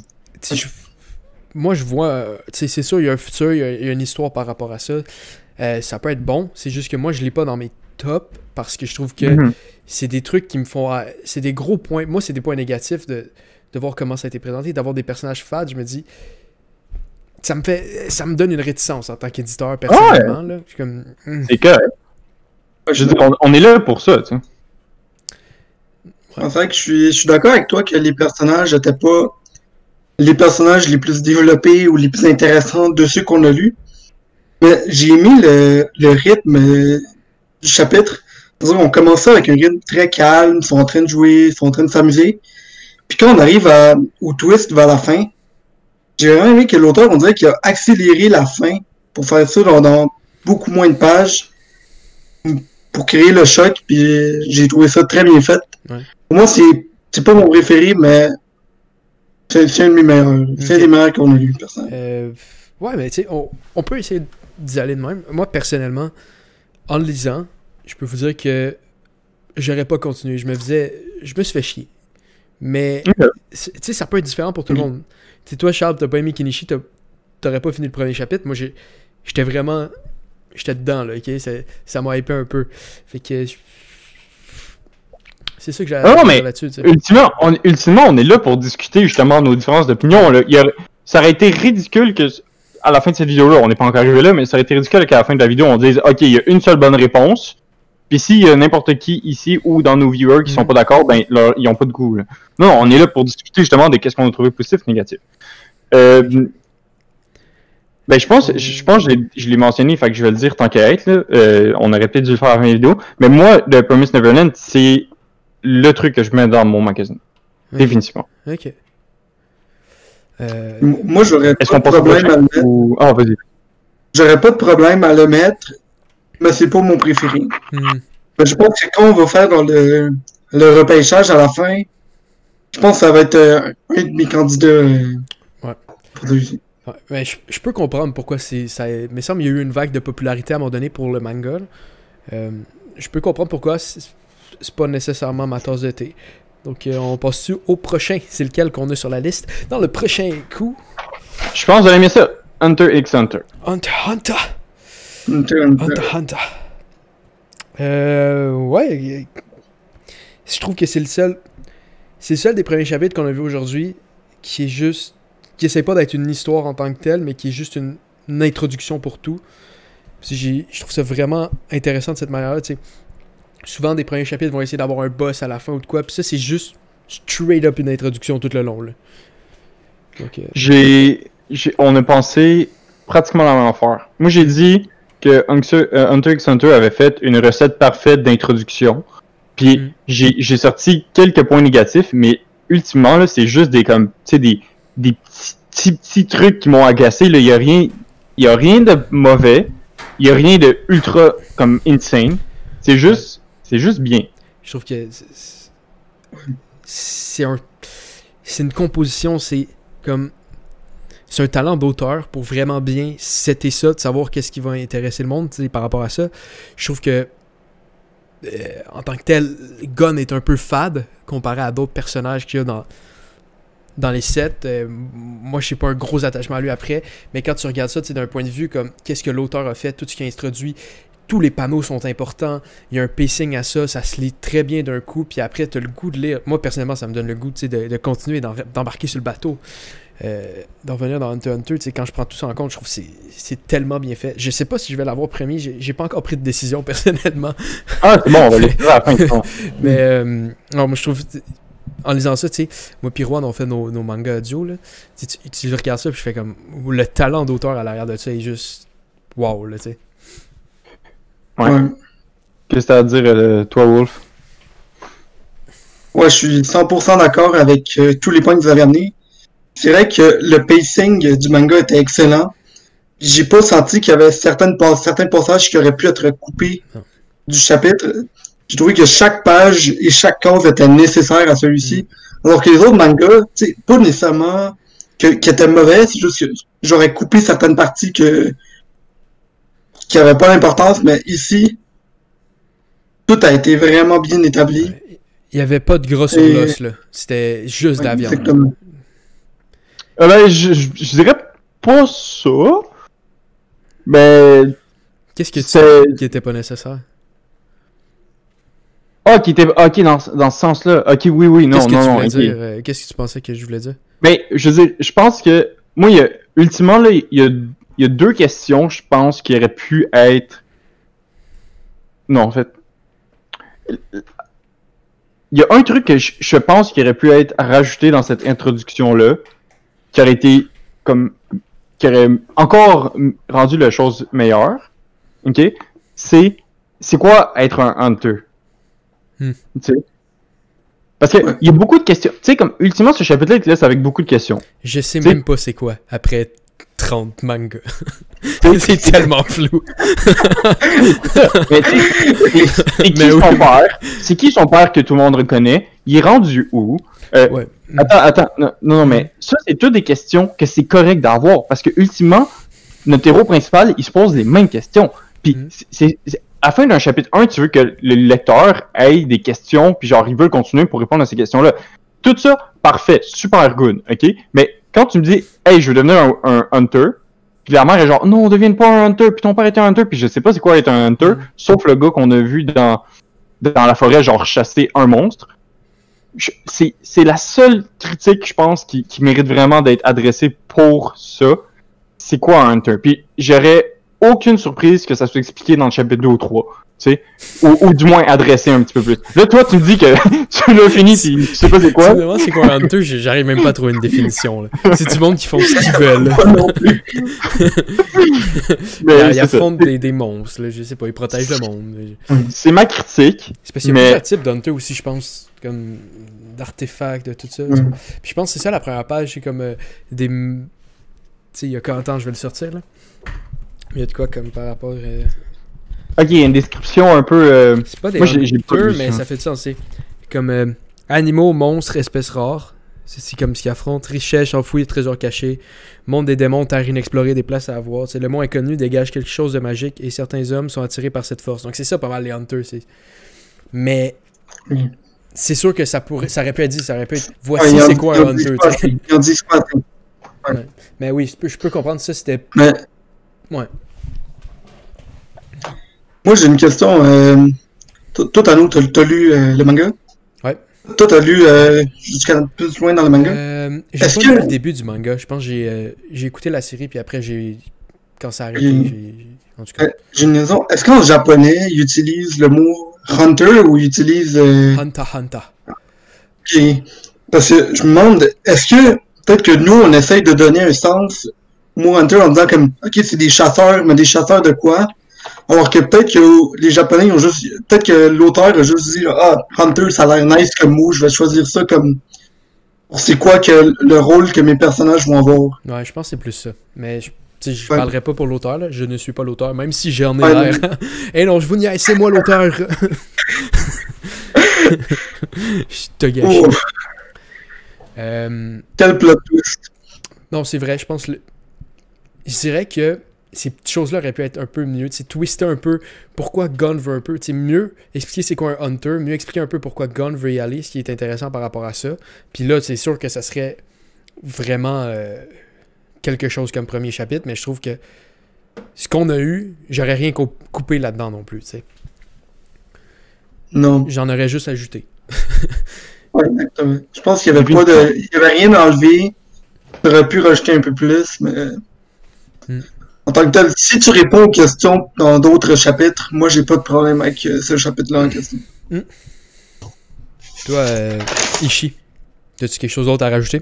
Moi, je vois, c'est sûr, il y a un futur, il y a une histoire par rapport à ça. Ça peut être bon, c'est juste que moi, je l'ai pas dans mes tops parce que je trouve que c'est des trucs qui me font... c'est des gros points. Moi, c'est des points négatifs de voir comment ça a été présenté, d'avoir des personnages fades. Je me dis... Ça me donne une réticence en tant qu'éditeur, personnellement. Là. Je suis comme... C'est correct. Je veux dire, on est là pour ça, tu sais. En fait, je suis d'accord avec toi que les personnages n'étaient pas les personnages les plus développés ou les plus intéressants de ceux qu'on a lus. Mais j'ai aimé le rythme du chapitre. C'est-à-dire qu'on commence ça avec un rythme très calme, ils sont en train de jouer, ils sont en train de s'amuser. Puis quand on arrive au twist vers la fin, j'ai vraiment aimé que l'auteur, on dirait qu'il a accéléré la fin pour faire ça dans beaucoup moins de pages, pour créer le choc, puis j'ai trouvé ça très bien fait. Ouais. Pour moi, c'est pas mon préféré, mais c'est un de mes meilleurs. C'est un des meilleurs qu'on a lu, personnellement. Ouais, mais tu sais, on peut essayer d'y aller de même. Moi, personnellement, en le lisant, je peux vous dire que j'aurais pas continué. Je me suis fait chier. Mais, tu sais, ça peut être différent pour tout le monde. Tu sais, toi, Charles, t'as pas aimé Kenichi, t'aurais pas fini le premier chapitre. Moi, j'étais vraiment... J'étais dedans, là, ok? Ça m'a hypé un peu. Fait que... C'est ça que j'ai à dire là-dessus, tu sais. Ultimement, on est là pour discuter, justement, de nos différences d'opinion. Ça aurait été ridicule que... À la fin de cette vidéo-là, on n'est pas encore arrivé là, mais ça aurait été ridicule qu'à la fin de la vidéo, on dise « Ok, il y a une seule bonne réponse. » Puis s'il y a n'importe qui ici ou dans nos viewers qui sont pas d'accord, ben là, ils ont pas de goût. Là. Non, on est là pour discuter justement de qu'est-ce qu'on a trouvé positif, négatif. Ben je pense que je l'ai mentionné, fait que je vais le dire tant qu'à être. Là. On aurait peut-être dû le faire avant la vidéo. Mais moi, The Promised Neverland, c'est le truc que je mets dans mon magazine. Okay. Définitivement. Ok. Moi, j'aurais pas de problème à le mettre. Ah, vas-y. J'aurais pas de problème à le mettre, mais c'est pas mon préféré. Mais je pense que quand on va faire dans le repêchage à la fin, je pense que ça va être un de mes candidats pour deuxième. Ouais, mais je peux comprendre pourquoi ça. Mais il me semble qu'il y a eu une vague de popularité à un moment donné pour le manga. Je peux comprendre pourquoi c'est pas nécessairement ma tasse de thé. Donc on passe au prochain. C'est lequel qu'on a sur la liste. Dans le prochain coup. Je pense que vous allez aimer ça. Hunter x Hunter. Hunter. Ouais. Je trouve que c'est le seul des premiers chapitres qu'on a vu aujourd'hui qui est juste. Qui essaie pas d'être une histoire en tant que telle, mais qui est juste une introduction pour tout. Je trouve ça vraiment intéressant de cette manière-là. T'sais. Souvent, des premiers chapitres vont essayer d'avoir un boss à la fin ou de quoi, puis ça, c'est juste straight up une introduction tout le long. Là. Donc, on a pensé pratiquement la même affaire. Moi, j'ai dit que Hunter x Hunter avait fait une recette parfaite d'introduction, puis j'ai sorti quelques points négatifs, mais ultimement, là, c'est juste des petits trucs qui m'ont agacé. Il y a rien de mauvais. Il y a rien de ultra comme insane. C'est juste bien. Je trouve que c'est une composition, c'est un talent d'auteur pour vraiment bien setter ça, de savoir qu'est-ce qui va intéresser le monde par rapport à ça. Je trouve que en tant que tel, Gon est un peu fade comparé à d'autres personnages qu'il y a dans les sets. Moi, je suis pas un gros attachement à lui après, mais quand tu regardes ça, d'un point de vue comme qu'est-ce que l'auteur a fait, tout ce qu'il a introduit, tous les panneaux sont importants, il y a un pacing à ça se lit très bien d'un coup, puis après, tu as le goût de lire. Moi, personnellement, ça me donne le goût de continuer, d'embarquer sur le bateau, d'en revenir dans Hunter x Hunter. Quand je prends tout ça en compte, je trouve que c'est tellement bien fait. Je sais pas si je vais l'avoir premier, j'ai pas encore pris de décision, personnellement. Ah, c'est bon, on va le faire à la fin du temps. Mais, non, moi, je trouve... En lisant ça, tu sais, moi et Rouen, on fait nos mangas audio, là. Tu regardes ça, puis je fais comme... Le talent d'auteur à l'arrière de ça est juste... Wow, là, tu sais. Ouais. Qu'est-ce que t'as à dire, toi, Wolf? Ouais, je suis 100% d'accord avec tous les points que vous avez amenés. C'est vrai que le pacing du manga était excellent. J'ai pas senti qu'il y avait certains passages qui auraient pu être coupés du chapitre. J'ai trouvé que chaque page et chaque case était nécessaire à celui-ci. Alors que les autres mangas, tu sais, pas nécessairement qui étaient mauvais, c'est juste que j'aurais coupé certaines parties qui n'avaient pas d'importance, mais ici, tout a été vraiment bien établi. Il n'y avait pas de gras sur l'os, là. C'était juste de la viande. Exactement. Ben, je dirais pas ça. Mais... Qu'est-ce que tu sais qui était pas nécessaire? Ah, ok, dans ce sens-là. Ok, oui, non, non. Qu'est-ce que tu pensais que je voulais dire? Ben, je veux dire, je pense que, moi, ultimement, là, il y a deux questions, je pense, qui auraient pu être... Non, en fait... Il y a un truc que je pense qui aurait pu être rajouté dans cette introduction-là, qui aurait été, qui aurait encore rendu la chose meilleure, ok? C'est c'est quoi être un hunter? Hmm. Tu sais? Parce que il y a beaucoup de questions. Tu sais, comme, ultimement, ce chapitre-là, il te laisse avec beaucoup de questions. Je sais T'sais- même pas c'est quoi, après 30 mangas. C'est tellement flou. Mais tu sais, c'est qui Mais oui. son père? C'est qui son père que tout le monde reconnaît? Il est rendu où? Ouais. Attends, non, mais ça, c'est toutes des questions que c'est correct d'avoir. Parce que, ultimement, notre héros principal, il se pose les mêmes questions. Puis, à la fin d'un chapitre 1, tu veux que le lecteur ait des questions, puis genre, il veut continuer pour répondre à ces questions-là. Tout ça, parfait, super good, ok? Mais quand tu me dis, hey, je veux devenir un hunter, puis la mère est genre, non, devienne pas un hunter, puis ton père était un hunter, puis je sais pas c'est quoi être un hunter, sauf le gars qu'on a vu dans la forêt, genre, chasser un monstre. C'est la seule critique, je pense, qui mérite vraiment d'être adressée pour ça. C'est quoi un hunter? Puis j'aurais aucune surprise que ça soit expliqué dans le chapitre 2 ou 3. Tu sais? Ou du moins adressé un petit peu plus. Là, toi, tu me dis que tu l'as fini, pis tu sais pas c'est quoi? Vraiment, c'est quoi un hunter? J'arrive même pas à trouver une définition. Là. C'est du monde qui font ce qu'ils veulent. non plus. Ils affrontent des monstres, là, je sais pas, ils protègent le monde. C'est ma critique. C'est parce qu'il y a plusieurs types d'hunter aussi, je pense, comme d'artefacts, de tout ça. Puis je pense que c'est ça la première page, c'est comme des... Tu sais, il y a quand temps, je vais le sortir, là. Il y a de quoi comme par rapport... Ok, il y a une description un peu... C'est pas des Moi, j'ai pas hunters, lu mais ça fait du sens, c'est comme animaux, monstres, espèces rares. C'est comme ce qu'ils affrontent. Richesse, enfouis, trésors cachés. Monde des démons, terre inexplorée, des places à avoir. Le monde inconnu dégage quelque chose de magique et certains hommes sont attirés par cette force. Donc c'est ça pas mal les hunters. Mais c'est sûr que ça aurait pu être dit, ça aurait pu être voici c'est quoi un hunter. Ils ont dit quoi? Ouais. Mais oui, je peux comprendre ça, c'était... Mais... Ouais. Moi, j'ai une question. Toi, Tano, t'as lu le manga? Ouais. Toi, t'as lu jusqu'à plus loin dans le manga? J'ai pas lu le début du manga. Je pense que j'ai écouté la série, puis après, quand ça a arrêté, en tout cas... j'ai une raison. Est-ce qu'en japonais, ils utilisent le mot hunter ou ils utilisent... Hunter. Ok. Parce que je me demande, est-ce que peut-être que nous, on essaye de donner un sens au mot hunter en disant comme, ok, c'est des chasseurs, mais des chasseurs de quoi? Alors que peut-être que les Japonais ont juste... Peut-être que l'auteur a juste dit, ah, hunter, ça a l'air nice comme mot, je vais choisir ça comme... C'est quoi que le rôle que mes personnages vont avoir? Ouais, je pense que c'est plus ça. Mais je parlerai pas pour l'auteur, là. Je ne suis pas l'auteur, même si j'en ai Ouais, l'air. Eh non, je vous niaise, c'est moi l'auteur. Je te gâche. Oh. Quel plot twist. Non, c'est vrai, je pense... Je dirais que ces petites choses-là auraient pu être un peu mieux, twister un peu pourquoi Gon veut un peu, mieux expliquer c'est quoi un hunter, mieux expliquer un peu pourquoi Gon veut y aller, ce qui est intéressant par rapport à ça. Puis là, c'est sûr que ça serait vraiment quelque chose comme premier chapitre, mais je trouve que ce qu'on a eu, j'aurais rien coupé là-dedans non plus, tu sais. Non. J'en aurais juste ajouté. Ouais, exactement. Je pense qu'il y avait rien à enlever. On aurait pu rajouter un peu plus, mais... En tant que tel, si tu réponds aux questions dans d'autres chapitres, moi, j'ai pas de problème avec ce chapitre-là en question. Toi, Ishii, as-tu quelque chose d'autre à rajouter?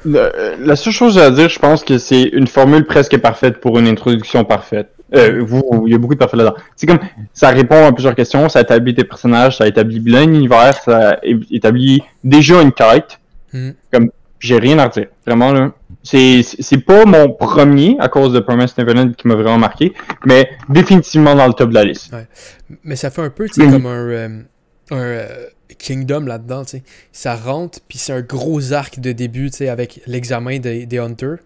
La seule chose à dire, je pense que c'est une formule presque parfaite pour une introduction parfaite. Il y a beaucoup de parfait là-dedans. C'est comme, ça répond à plusieurs questions, ça établit tes personnages, ça établit bien l'univers, ça établit déjà une quête. Comme, j'ai rien à dire. Vraiment, là. C'est pas mon premier à cause de Promised Neverland qui m'a vraiment marqué, mais définitivement dans le top de la liste. Ouais. Mais ça fait un peu, tu sais, comme un Kingdom là-dedans, tu sais. Ça rentre, puis c'est un gros arc de début, tu sais, avec l'examen des Hunters,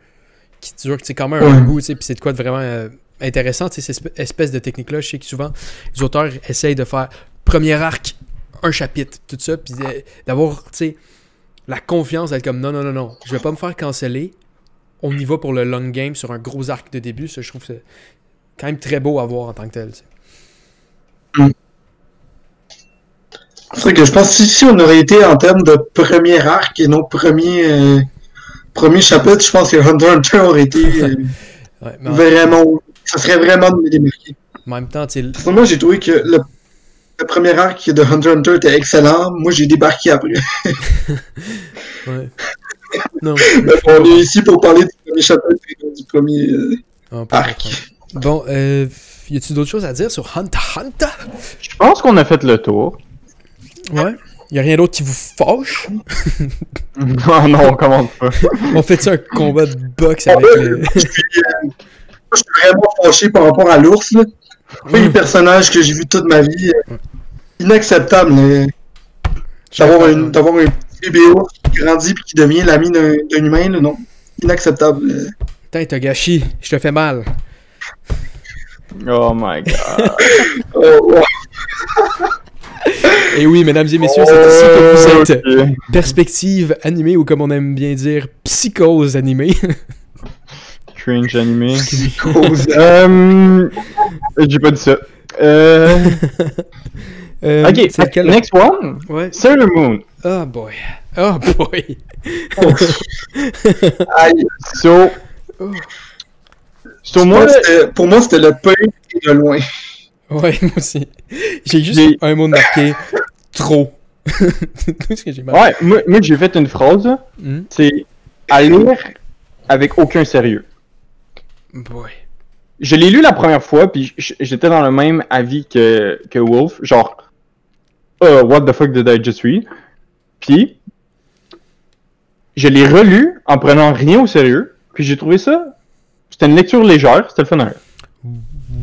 qui dure, tu sais, quand même un bout, tu sais, puis c'est de quoi de vraiment intéressant, tu sais, cette espèce de technique-là. Je sais que souvent, les auteurs essayent de faire premier arc, un chapitre, tout ça, puis d'avoir, tu sais, la confiance d'être comme non, je vais pas me faire canceller. On y va pour le long game sur un gros arc de début. Ça, je trouve que c'est quand même très beau à voir en tant que tel. C'est vrai que je pense que si on aurait été en termes de premier arc et non premier chapitre, je pense que Hunter aurait été vraiment... Ça serait vraiment démarqué. En même temps, tu sais... Moi, j'ai trouvé que le premier arc de Hunter était excellent. Moi, j'ai débarqué après. Ouais. Non. On est ici pour parler du premier chapitre et du premier arc. Bon, y a-tu d'autres choses à dire sur Hunter x Hunter? Je pense qu'on a fait le tour. Ouais. Y a rien d'autre qui vous fâche? Non, non, on commande pas. On fait un combat de boxe avec le... Je suis vraiment fâché par rapport à l'ours, là. Les personnages que j'ai vus toute ma vie, inacceptable, mais... D'avoir un petit bébé ours qui grandit et qui devient l'ami d'un humain, là, non. Inacceptable. Putain, Togashi, je te fais mal. Oh my god. Oh. Et oui, mesdames et messieurs, c'est ici que vous êtes perspective animée, ou comme on aime bien dire, psychose animée. Cringe animé. Psychose. J'ai pas dit ça. Ok, c'est lequel? next one. Ouais. Sailor Moon. Oh boy. Oh boy. Aïe. So moi, Pour moi, c'était le pain et de loin. Ouais, moi aussi. J'ai juste un mot de marqué. Trop. C'est tout ce que j'ai marqué. ouais, moi j'ai fait une phrase, là. C'est à lire avec aucun sérieux. Boy. Je l'ai lu la première fois, puis j'étais dans le même avis que Wolf, genre what the fuck did I just read? Puis je l'ai relu en prenant rien au sérieux, puis j'ai trouvé ça, c'était une lecture légère, c'était le fun à lire.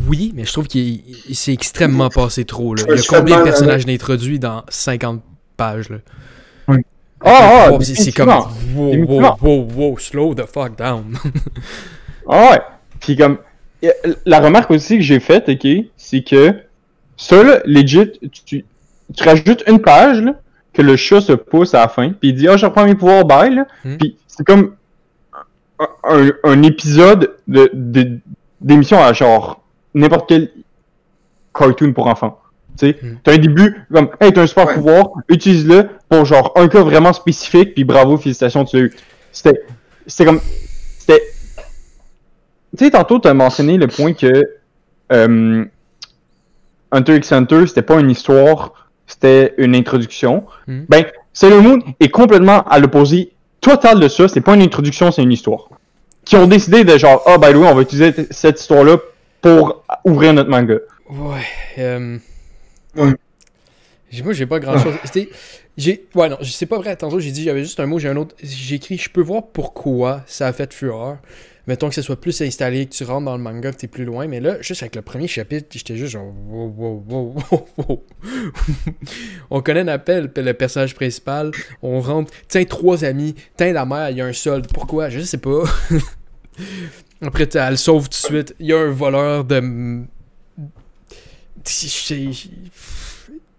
Oui, mais je trouve qu'il s'est extrêmement passé trop. Là. Il y a Je fais combien de mal, personnages d'introduits dans 50 pages? Là? C'est comme... Wow, slow the fuck down. Ouais, puis comme, la remarque aussi que j'ai faite, ok, c'est que ça là, legit, tu rajoutes une page, là, que le chat se pousse à la fin, puis il dit « Ah, je reprends mes pouvoirs, bye », là. Puis c'est comme un épisode d'émission à genre n'importe quel cartoon pour enfants. Tu sais, t'as un début comme « Hey, t'as un super pouvoir, utilise-le pour genre un cas vraiment spécifique, puis bravo, félicitations, tu l'as eu. » C'était comme... C'était... Tu sais, tantôt, t'as mentionné le point que Hunter x Hunter, c'était pas une histoire, c'était une introduction. Ben, Sailor Moon est complètement à l'opposé total de ça. C'est pas une introduction, c'est une histoire. Qui ont décidé de genre, ah, by the way, on va utiliser cette histoire-là pour ouvrir notre manga. Ouais. Moi, j'ai pas grand-chose. Ouais, non, c'est pas vrai. Tantôt, j'ai dit, j'avais juste un mot, j'ai un autre. J'ai écrit, je peux voir pourquoi ça a fait fureur. Mettons que ça soit plus installé, que tu rentres dans le manga, que t'es plus loin. Mais là, juste avec le premier chapitre, j'étais juste genre... Wow. On connaît Napel, le personnage principal. On rentre... Tiens, 3 amis. Tiens, la mère, il y a un solde. Pourquoi? Je sais pas. Après, elle le sauve tout de suite. Il y a un voleur de...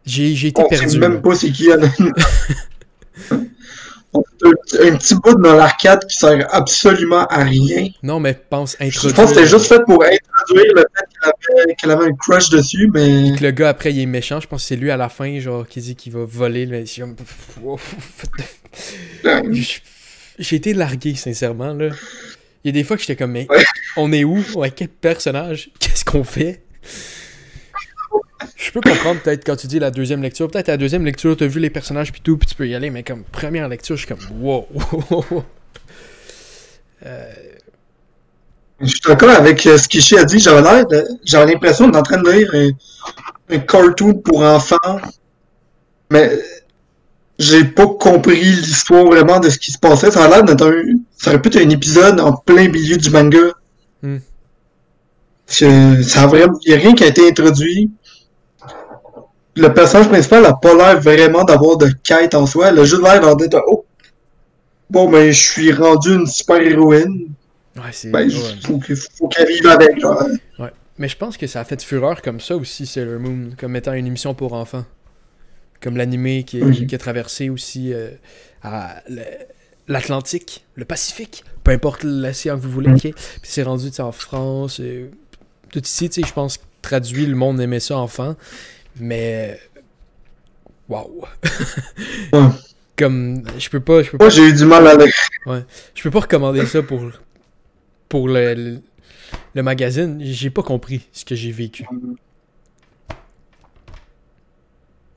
J'ai été perdu. On sait même pas c'est qui. Un petit bout dans l'arcade qui sert absolument à rien. Non, mais pense introduire. Je pense que c'était juste fait pour introduire le fait qu'elle avait un crush dessus, mais... Et que le gars, après, il est méchant. Je pense que c'est lui, à la fin, genre, qui dit qu'il va voler. Mais j'ai été largué, sincèrement, là. Il y a des fois que j'étais comme, mais on est où? Ouais, quel personnage? Qu'est-ce qu'on fait? Je peux comprendre peut-être quand tu dis la deuxième lecture. Peut-être la deuxième lecture, t'as vu les personnages pis tout, pis tu peux y aller, mais comme première lecture, je suis comme wow. Je suis d'accord avec ce qu'Ishi a dit. J'avais l'impression d'être en train de lire un cartoon pour enfants, mais j'ai pas compris l'histoire vraiment de ce qui se passait. Ça a l'air d'être ça aurait pu être un épisode en plein milieu du manga. Il y a rien qui a été introduit. Le personnage principal a pas l'air vraiment d'avoir de quête en soi. Elle a juste l'air d'être oh, bon, ben, je suis rendu une super héroïne. Ouais, c'est... Ben, faut qu'elle vive avec, genre. Ouais. Mais je pense que ça a fait fureur comme ça aussi, Sailor Moon, comme étant une émission pour enfants. Comme l'animé qui a traversé aussi l'Atlantique, le Pacifique, peu importe l'océan que vous voulez, ok? Puis c'est rendu en France, tout ici, tu sais, je pense que traduit, le monde aimait ça enfant, mais waouh! Comme, je peux pas... Moi, j'ai eu du mal avec. Ouais. Je peux pas recommander ça pour le magazine. J'ai pas compris ce que j'ai vécu.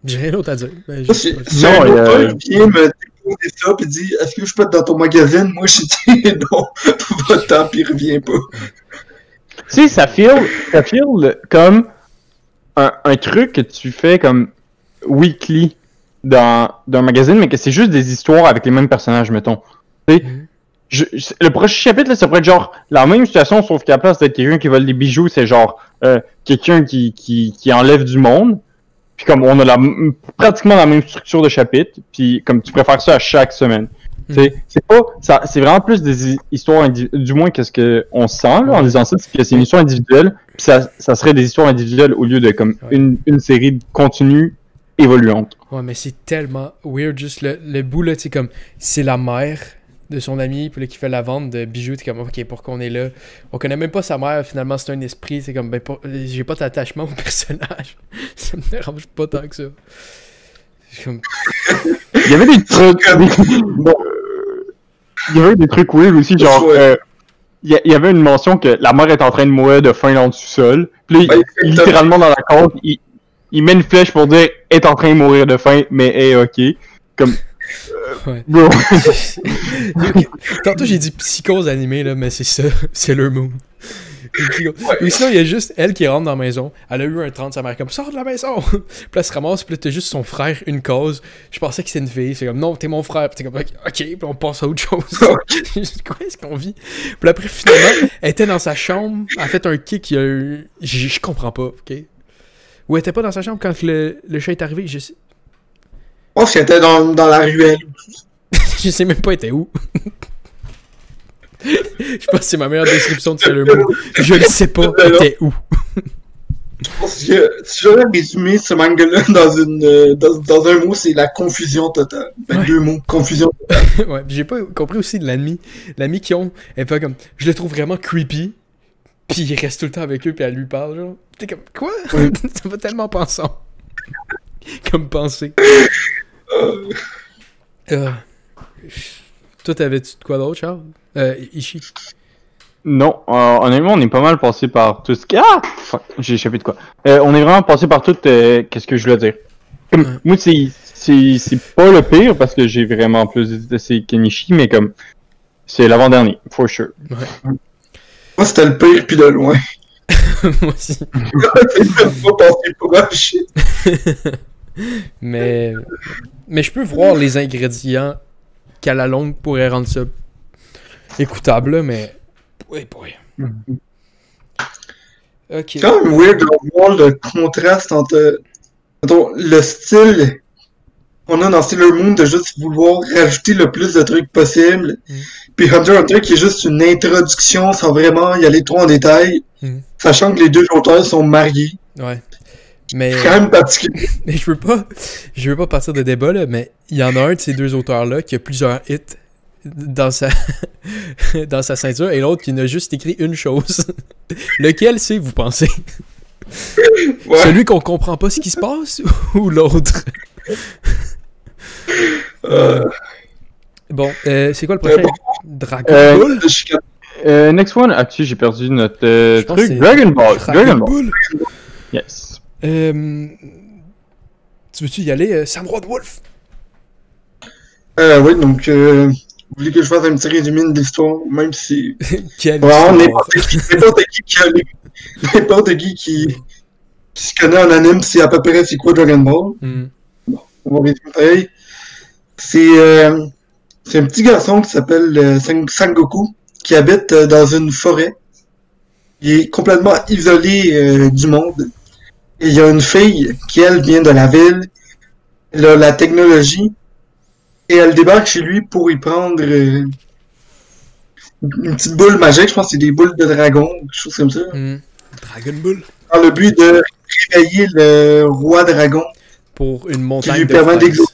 J'ai rien d'autre à dire. Si un auteur vient me déposer ça et dit est-ce que je peux être dans ton magazine? Moi, je dis non, va-t'en pis reviens pas. Tu sais, ça feel comme un truc que tu fais comme weekly dans un magazine, mais que c'est juste des histoires avec les mêmes personnages, mettons. Tu sais, le prochain chapitre, là, ça pourrait être genre la même situation, sauf qu'à la place d'être quelqu'un qui vole des bijoux, c'est genre quelqu'un qui enlève du monde. Puis comme on a pratiquement la même structure de chapitre, puis comme tu préfères ça à chaque semaine. C'est pas ça, c'est vraiment plus des histoires du moins qu'est-ce que on sent là, en disant ça, c'est que c'est une histoire individuelle, puis ça serait des histoires individuelles au lieu de comme une série continue évoluante. Ouais, mais c'est tellement weird, juste le bout là, tu sais, comme c'est la mère de son ami, puis là qui fait la vente de bijoux, t'es comme ok, pourquoi on est là? On connaît même pas sa mère, finalement c'est un esprit, c'est comme ben j'ai pas d'attachement au personnage. Ça me dérange pas tant que ça. Comme... Il y avait des trucs. Il y avait des trucs weird aussi, genre il y avait une mention que la mère est en train de mourir de faim dans le sous-sol. Puis là, littéralement dans la carte, il met une flèche pour dire est en train de mourir de faim, mais est ok. Comme ouais. Bro. Tantôt j'ai dit psychose animée là, mais c'est ça, c'est leur moon. Ou sinon il y a juste elle qui rentre dans la maison, elle a eu un 30, sa mère comme sors de la maison. Puis là elle se ramasse, puis là t'as juste son frère, une cause. Je pensais que c'était une fille, c'est comme non t'es mon frère, puis t'es comme ok, puis on passe à autre chose. Quoi est-ce qu'on vit? Puis après finalement elle était dans sa chambre, elle a fait un kick, je comprends pas, ok? Ou elle était pas dans sa chambre quand le chat est arrivé, je sais. Oh, c'était dans la ruelle. Je sais même pas elle était où. Je pense que c'est ma meilleure description de Sailor Moon. Je le sais pas, elle était où. Je pense que si j'aurais résumé ce manga-là dans un mot, c'est la confusion totale. Ben, 2 mots, confusion totale. Ouais, j'ai pas compris aussi de l'ami. L'ami qui ont, elle fait comme, je le trouve vraiment creepy. Puis il reste tout le temps avec eux, puis elle lui parle, genre. T'es comme, quoi? Oui. Ça va tellement pensant. Comme penser. Toi, t'avais-tu de quoi d'autre, Charles? Ishii? Non, honnêtement, on est pas mal passé par tout ce qui... Ah! Fuck, j'ai échappé de quoi. On est vraiment passé par tout, qu'est-ce que je voulais dire. Comme, moi, c'est pas le pire, parce que j'ai vraiment plus de c'est Kenichi, mais comme, c'est l'avant-dernier, for sure. Ouais. Moi, c'était le pire, puis de loin. Moi aussi. C'est même pas passé pour un shit. Mais je peux voir les ingrédients qu'à la longue pourraient rendre ça écoutable, là, mais... Oui, boy. Ok. C'est quand même weird de voir le contraste entre le style qu'on a dans Sailor Moon de juste vouloir rajouter le plus de trucs possible, puis Hunter x Hunter qui est juste une introduction sans vraiment y aller trop en détail, sachant que les deux auteurs sont mariés. Ouais. Mais, c'est quand même particulier. Mais je veux pas partir de débat, là, mais il y en a un de ces deux auteurs-là qui a plusieurs hits dans sa ceinture et l'autre qui n'a juste écrit une chose. Lequel c'est, vous pensez? Ouais. Celui qu'on comprend pas ce qui se passe ou l'autre? Bon, c'est quoi le prochain? Dragon Ball? Next one, actually j'ai perdu notre truc. Dragon Ball. Dragon Ball. Yes. Tu veux-tu y aller, Sandroid Wolf? Oui, donc, vous voulez que je fasse un petit résumé de l'histoire, même si... Quelle histoire? N'importe qui se connaît en anime, c'est à peu près c'est quoi Dragon Ball. Bon, on va résumer pareil. C'est un petit garçon qui s'appelle Sangoku, qui habite dans une forêt. Il est complètement isolé du monde. Et il y a une fille qui, elle, vient de la ville. Elle a la technologie. Et elle débarque chez lui pour y prendre une petite boule magique. Je pense que c'est des boules de dragon, quelque chose comme ça. Dragon Ball. Dans le but de réveiller le roi dragon. Pour une montagne qui lui permet d'exaucer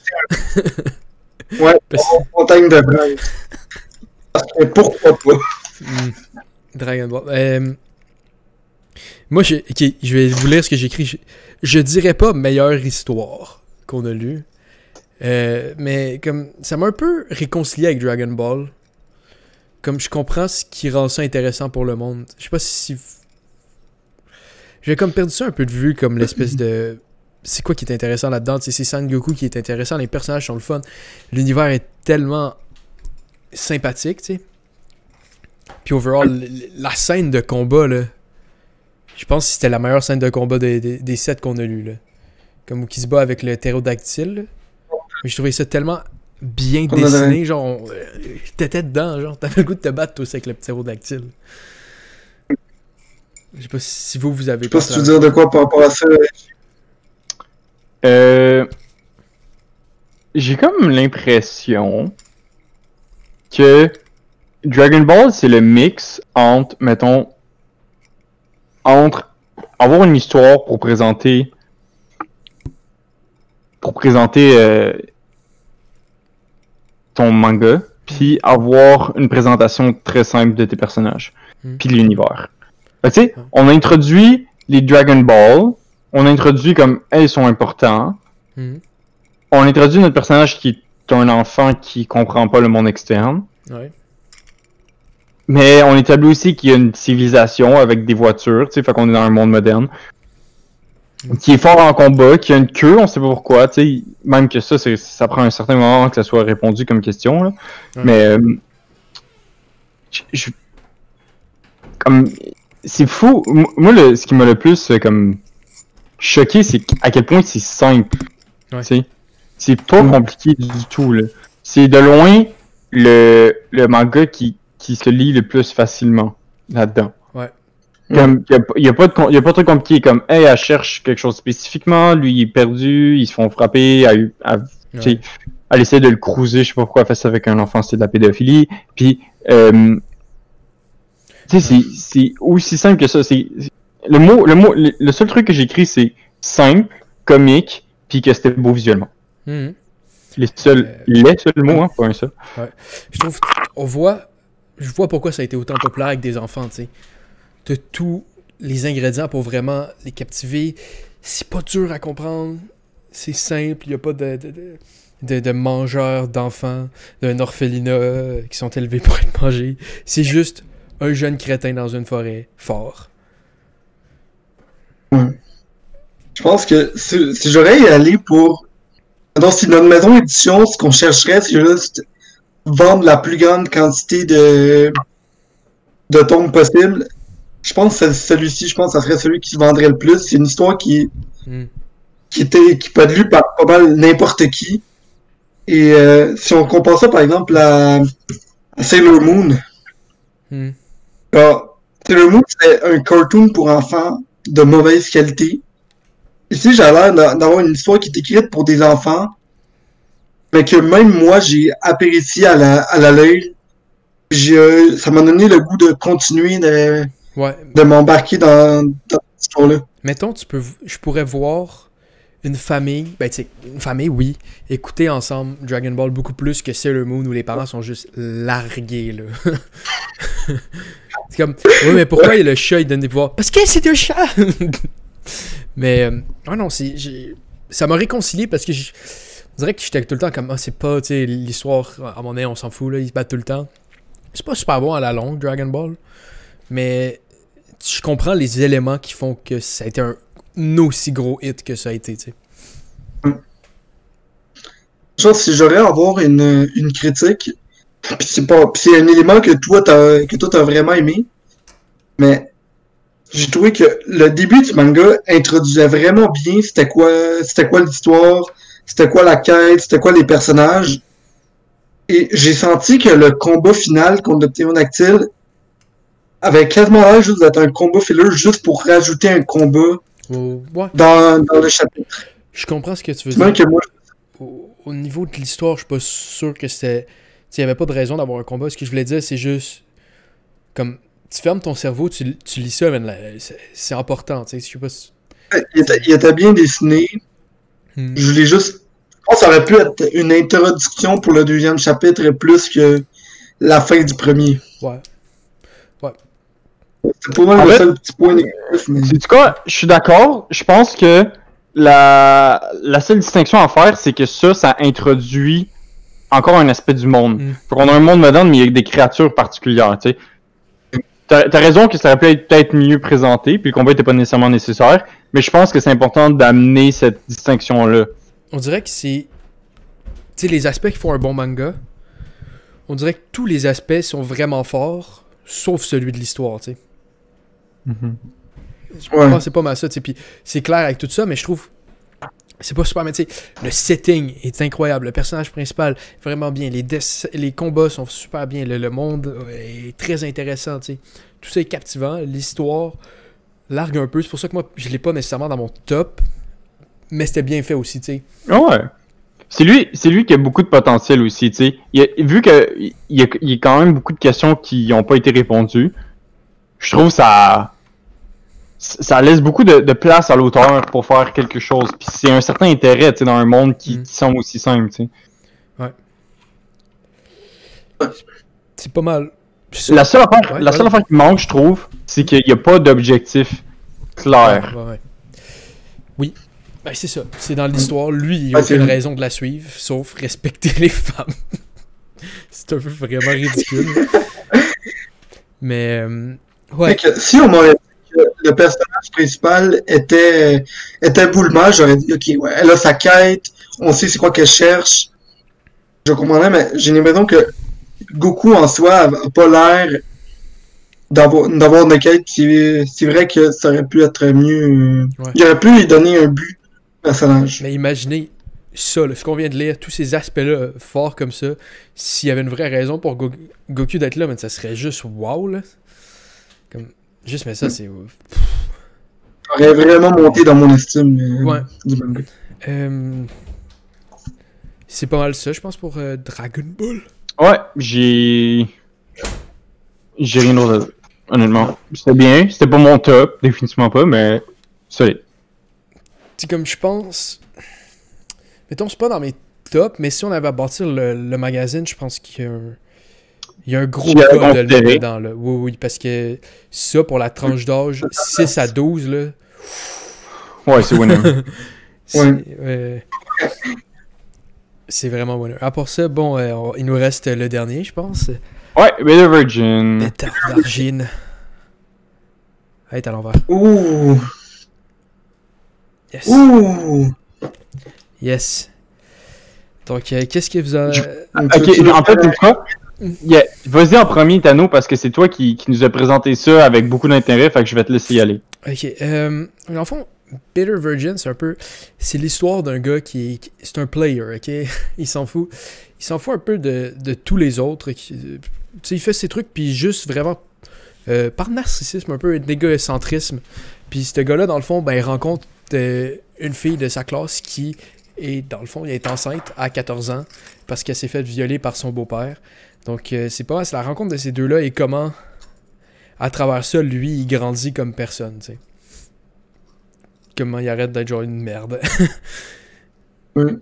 ouais, une montagne de fraises. Pourquoi pas? Dragon Ball. Moi, je vais vous lire ce que j'ai écrit. Je dirais pas meilleure histoire qu'on a lue. Mais comme ça m'a un peu réconcilié avec Dragon Ball. Comme je comprends ce qui rend ça intéressant pour le monde. Je sais pas si... J'ai comme perdu ça un peu de vue, comme l'espèce de... C'est quoi qui est intéressant là-dedans? C'est Sangoku qui est intéressant, les personnages sont le fun. L'univers est tellement sympathique, tu sais. Puis overall, la scène de combat, là, Je pense que c'était la meilleure scène de combat des 7 qu'on a lus, là. Comme où qui se bat avec le ptérodactyle, là. Mais je trouvais ça tellement bien dessiné, genre, t'étais dedans, genre, t'avais le goût de te battre, toi, aussi, avec le ptérodactyle. Je sais pas si vous avez... Je sais pas si tu veux dire de quoi par rapport à ça. J'ai comme l'impression que Dragon Ball, c'est le mix entre, mettons, entre avoir une histoire pour présenter ton manga, puis avoir une présentation très simple de tes personnages, puis l'univers. Tu sais, on a introduit les Dragon Ball, on a introduit comme ils sont importants, on a introduit notre personnage qui est un enfant qui comprend pas le monde externe. Ouais. Mais on établit aussi qu'il y a une civilisation avec des voitures, tu sais, fait qu'on est dans un monde moderne. Qui est fort en combat, qui a une queue, on sait pas pourquoi, tu sais, même que ça prend un certain moment avant que ça soit répondu comme question, là. Ouais. Mais, comme, c'est fou. Moi, ce qui m'a le plus, comme, choqué, c'est à quel point c'est simple. Ouais. Tu sais, c'est pas compliqué du tout, là. C'est de loin le manga qui se lit le plus facilement là-dedans. Ouais. Comme, y a pas de truc compliqué, comme, elle cherche quelque chose spécifiquement, lui, il est perdu, ils se font frapper, elle essaie de le cruiser, je sais pas pourquoi elle fait ça avec un enfant, c'est de la pédophilie, puis, tu sais, c'est aussi simple que ça, le seul truc que j'ai écrit, c'est simple, comique, puis que c'était beau visuellement. Les seuls mots, hein, pas un seul. Ouais. Je trouve, je vois pourquoi ça a été autant populaire avec des enfants, tu sais. T'as tous les ingrédients pour vraiment les captiver. C'est pas dur à comprendre. C'est simple. Il n'y a pas de mangeurs d'enfants, d'un orphelinat qui sont élevés pour être mangés. C'est juste un jeune crétin dans une forêt fort. Je pense que si j'aurais y aller pour... Donc, si notre maison édition, ce qu'on chercherait, c'est juste vendre la plus grande quantité de tomes possible. Je pense que celui-ci, ça serait celui qui se vendrait le plus. C'est une histoire qui peut être lue par pas mal n'importe qui. Et si on compare ça, par exemple, à Sailor Moon. Alors, Sailor Moon, c'est un cartoon pour enfants de mauvaise qualité. Ici, j'ai l'air d'avoir une histoire qui est écrite pour des enfants, mais que même moi, j'ai apprécié à la l'œil. Ça m'a donné le goût de continuer de m'embarquer dans cette histoire-là. Mettons, je pourrais voir une famille, oui, écouter ensemble Dragon Ball beaucoup plus que Sailor Moon où les parents sont juste largués, là. C'est comme, oui, mais pourquoi le chat, il donne des pouvoirs? Parce que c'est un chat! Mais, non, ça m'a réconcilié parce que on dirait que j'étais tout le temps comme, c'est pas, tu sais, l'histoire, à mon avis, on s'en fout, là, ils se battent tout le temps. C'est pas super bon à la longue, Dragon Ball, mais je comprends les éléments qui font que ça a été un aussi gros hit que ça a été, tu sais. Genre, si j'aurais à avoir une critique, pis c'est un élément que toi t'as vraiment aimé, mais j'ai trouvé que le début du manga introduisait vraiment bien c'était quoi l'histoire, c'était quoi la quête, c'était quoi les personnages. Et j'ai senti que le combat final contre le ptérodactyle avait quasiment l'air juste d'être un combat filler juste pour rajouter un combat dans le chapitre. Je comprends ce que tu veux dire. Que moi, au niveau de l'histoire, je suis pas sûr que c'était... Il n'y avait pas de raison d'avoir un combat. Ce que je voulais dire, c'est juste... Comme, tu fermes ton cerveau, tu lis ça, c'est important. Je sais pas si... Il était bien dessiné. Je voulais juste... Je pense que ça aurait pu être une introduction pour le deuxième chapitre plus que la fin du premier. Ouais. C'est pour moi le seul petit point négatif. Mais... En tout cas, je suis d'accord. Je pense que la seule distinction à faire, c'est que ça introduit encore un aspect du monde. On a un monde moderne, mais il y a des créatures particulières, tu sais. T'as raison que ça aurait pu être peut-être mieux présenté, puis le combat était pas nécessairement nécessaire, mais je pense que c'est important d'amener cette distinction-là. On dirait que c'est... Tu sais, les aspects qui font un bon manga, on dirait que tous les aspects sont vraiment forts, sauf celui de l'histoire, tu sais. Je pense que c'est pas mal ça, tu sais. Puis c'est clair avec tout ça, mais je trouve. C'est pas super, mais tu sais, le setting est incroyable. Le personnage principal, vraiment bien. Les combats sont super bien. Le monde est très intéressant, tu sais. Tout ça est captivant. L'histoire largue un peu. C'est pour ça que moi, je l'ai pas nécessairement dans mon top. Mais c'était bien fait aussi, tu sais. Ouais. C'est lui qui a beaucoup de potentiel aussi, tu sais. Vu qu'il y a quand même beaucoup de questions qui n'ont pas été répondues, je trouve ça laisse beaucoup de place à l'auteur pour faire quelque chose. Puis c'est un certain intérêt, tu sais, dans un monde qui semble aussi simple, tu sais. Ouais. C'est pas mal. La seule affaire qui manque, je trouve, c'est qu'il n'y a pas d'objectif clair. Ouais. Oui. Ben, c'est ça. C'est dans l'histoire. Lui, il a aucune raison de la suivre, sauf respecter les femmes. C'est un peu vraiment ridicule. Mais, ouais. Si on m'aurait dit que le personnage principal était Bulma, j'aurais dit, ok, ouais, elle a sa quête, on sait c'est quoi qu'elle cherche. Je comprendrais, mais j'ai l'impression que Goku en soi a pas l'air d'avoir une quête. C'est vrai que ça aurait pu être mieux. Ouais. J'aurais pu lui donner un but personnage. Mais imaginez ça, là, ce qu'on vient de lire, tous ces aspects-là, forts comme ça, s'il y avait une vraie raison pour Goku d'être là, mais ça serait juste wow, là. Comme, juste, mais ça, c'est... aurait vraiment monté dans mon estime du manga. C'est pas mal ça, je pense, pour Dragon Ball. Ouais, j'ai rien d'autre à dire, honnêtement. C'était bien, c'était pas mon top, définitivement pas, mais solide. C'est comme je pense... Mettons, c'est pas dans mes tops, mais si on avait à bâtir le magazine, je pense qu'il y a un gros cas de le mettre dedans, là. Oui, parce que ça, pour la tranche d'âge, 6 à 12, là... Ouais, c'est winner. C'est vraiment winner. À part ça, bon, il nous reste le dernier, je pense. Ouais, Better Virgin. Better Virgin. Hey, t'as l'envers. Ouh! Yes. Ouh! Yes. Donc, qu'est-ce que vous a... Ok, en fait, c'est quoi? Vas-y en premier, Tano, parce que c'est toi qui nous a présenté ça avec beaucoup d'intérêt, fait que je vais te laisser y aller. Ok, en fond, Bitter Virgin, c'est un peu... C'est l'histoire d'un gars c'est un player, ok? Il s'en fout. Il s'en fout un peu de tous les autres. Tu sais, il fait ses trucs, puis juste vraiment... par narcissisme, un peu d'égocentrisme. Puis ce gars-là, dans le fond, ben, il rencontre une fille de sa classe qui est, dans le fond, elle est enceinte à 14 ans parce qu'elle s'est faite violer par son beau-père. Donc, c'est la rencontre de ces deux-là et comment, à travers ça, lui, il grandit comme personne, tu sais. Comment il arrête d'être genre une merde. Ouais,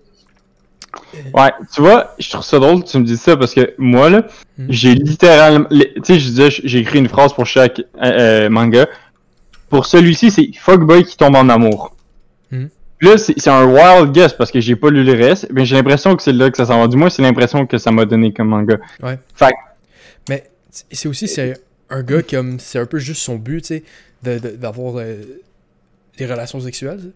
tu vois, je trouve ça drôle que tu me dises ça parce que moi, là, j'ai littéralement... Tu sais, je disais, j'ai écrit une phrase pour chaque manga. Pour celui-ci, c'est Fuckboy qui tombe en amour. Là, c'est un wild guess parce que j'ai pas lu le reste, mais j'ai l'impression que c'est là que ça s'en va. Du moins, c'est l'impression que ça m'a donné comme manga. Ouais. Fait. Mais c'est aussi, c'est un gars comme... C'est un peu juste son but, tu sais, d'avoir des relations sexuelles.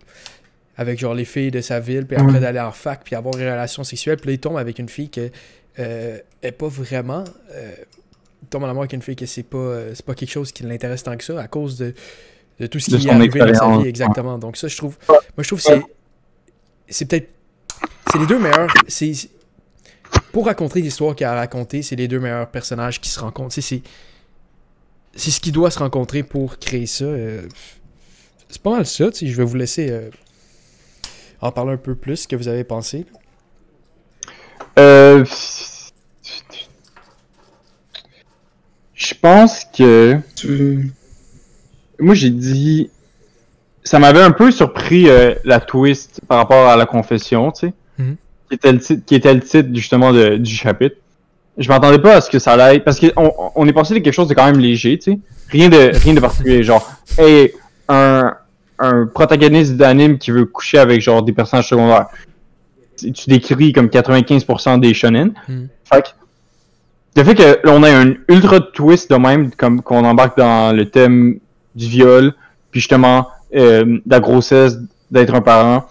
Avec genre les filles de sa ville, puis après d'aller en fac, puis avoir des relations sexuelles. Puis là, il tombe avec une fille que est pas vraiment... il tombe en amour avec une fille que c'est pas quelque chose qui l'intéresse tant que ça, à cause de tout ce qui est arrivé dans sa vie, exactement. Donc ça, je trouve que c'est peut-être... C'est les deux meilleurs... Pour raconter l'histoire qu'il a racontée, c'est les deux meilleurs personnages qui se rencontrent. C'est ce qui doit se rencontrer pour créer ça. C'est pas mal ça, tu sais. Je vais vous laisser en parler un peu plus, ce que vous avez pensé. Je pense que... Moi, j'ai dit... Ça m'avait un peu surpris la twist par rapport à la confession, tu sais. Qui était le titre, justement, du chapitre. Je m'attendais pas à ce que ça allait être... Parce qu'on est passé de quelque chose de quand même léger, tu sais. Rien de particulier, genre... Hey, un protagoniste d'anime qui veut coucher avec, genre, des personnages secondaires. Tu décris comme 95% des shonen. Fait que... Le fait qu'on ait un ultra twist de même, comme qu'on embarque dans le thème du viol, puis justement de la grossesse, d'être un parent,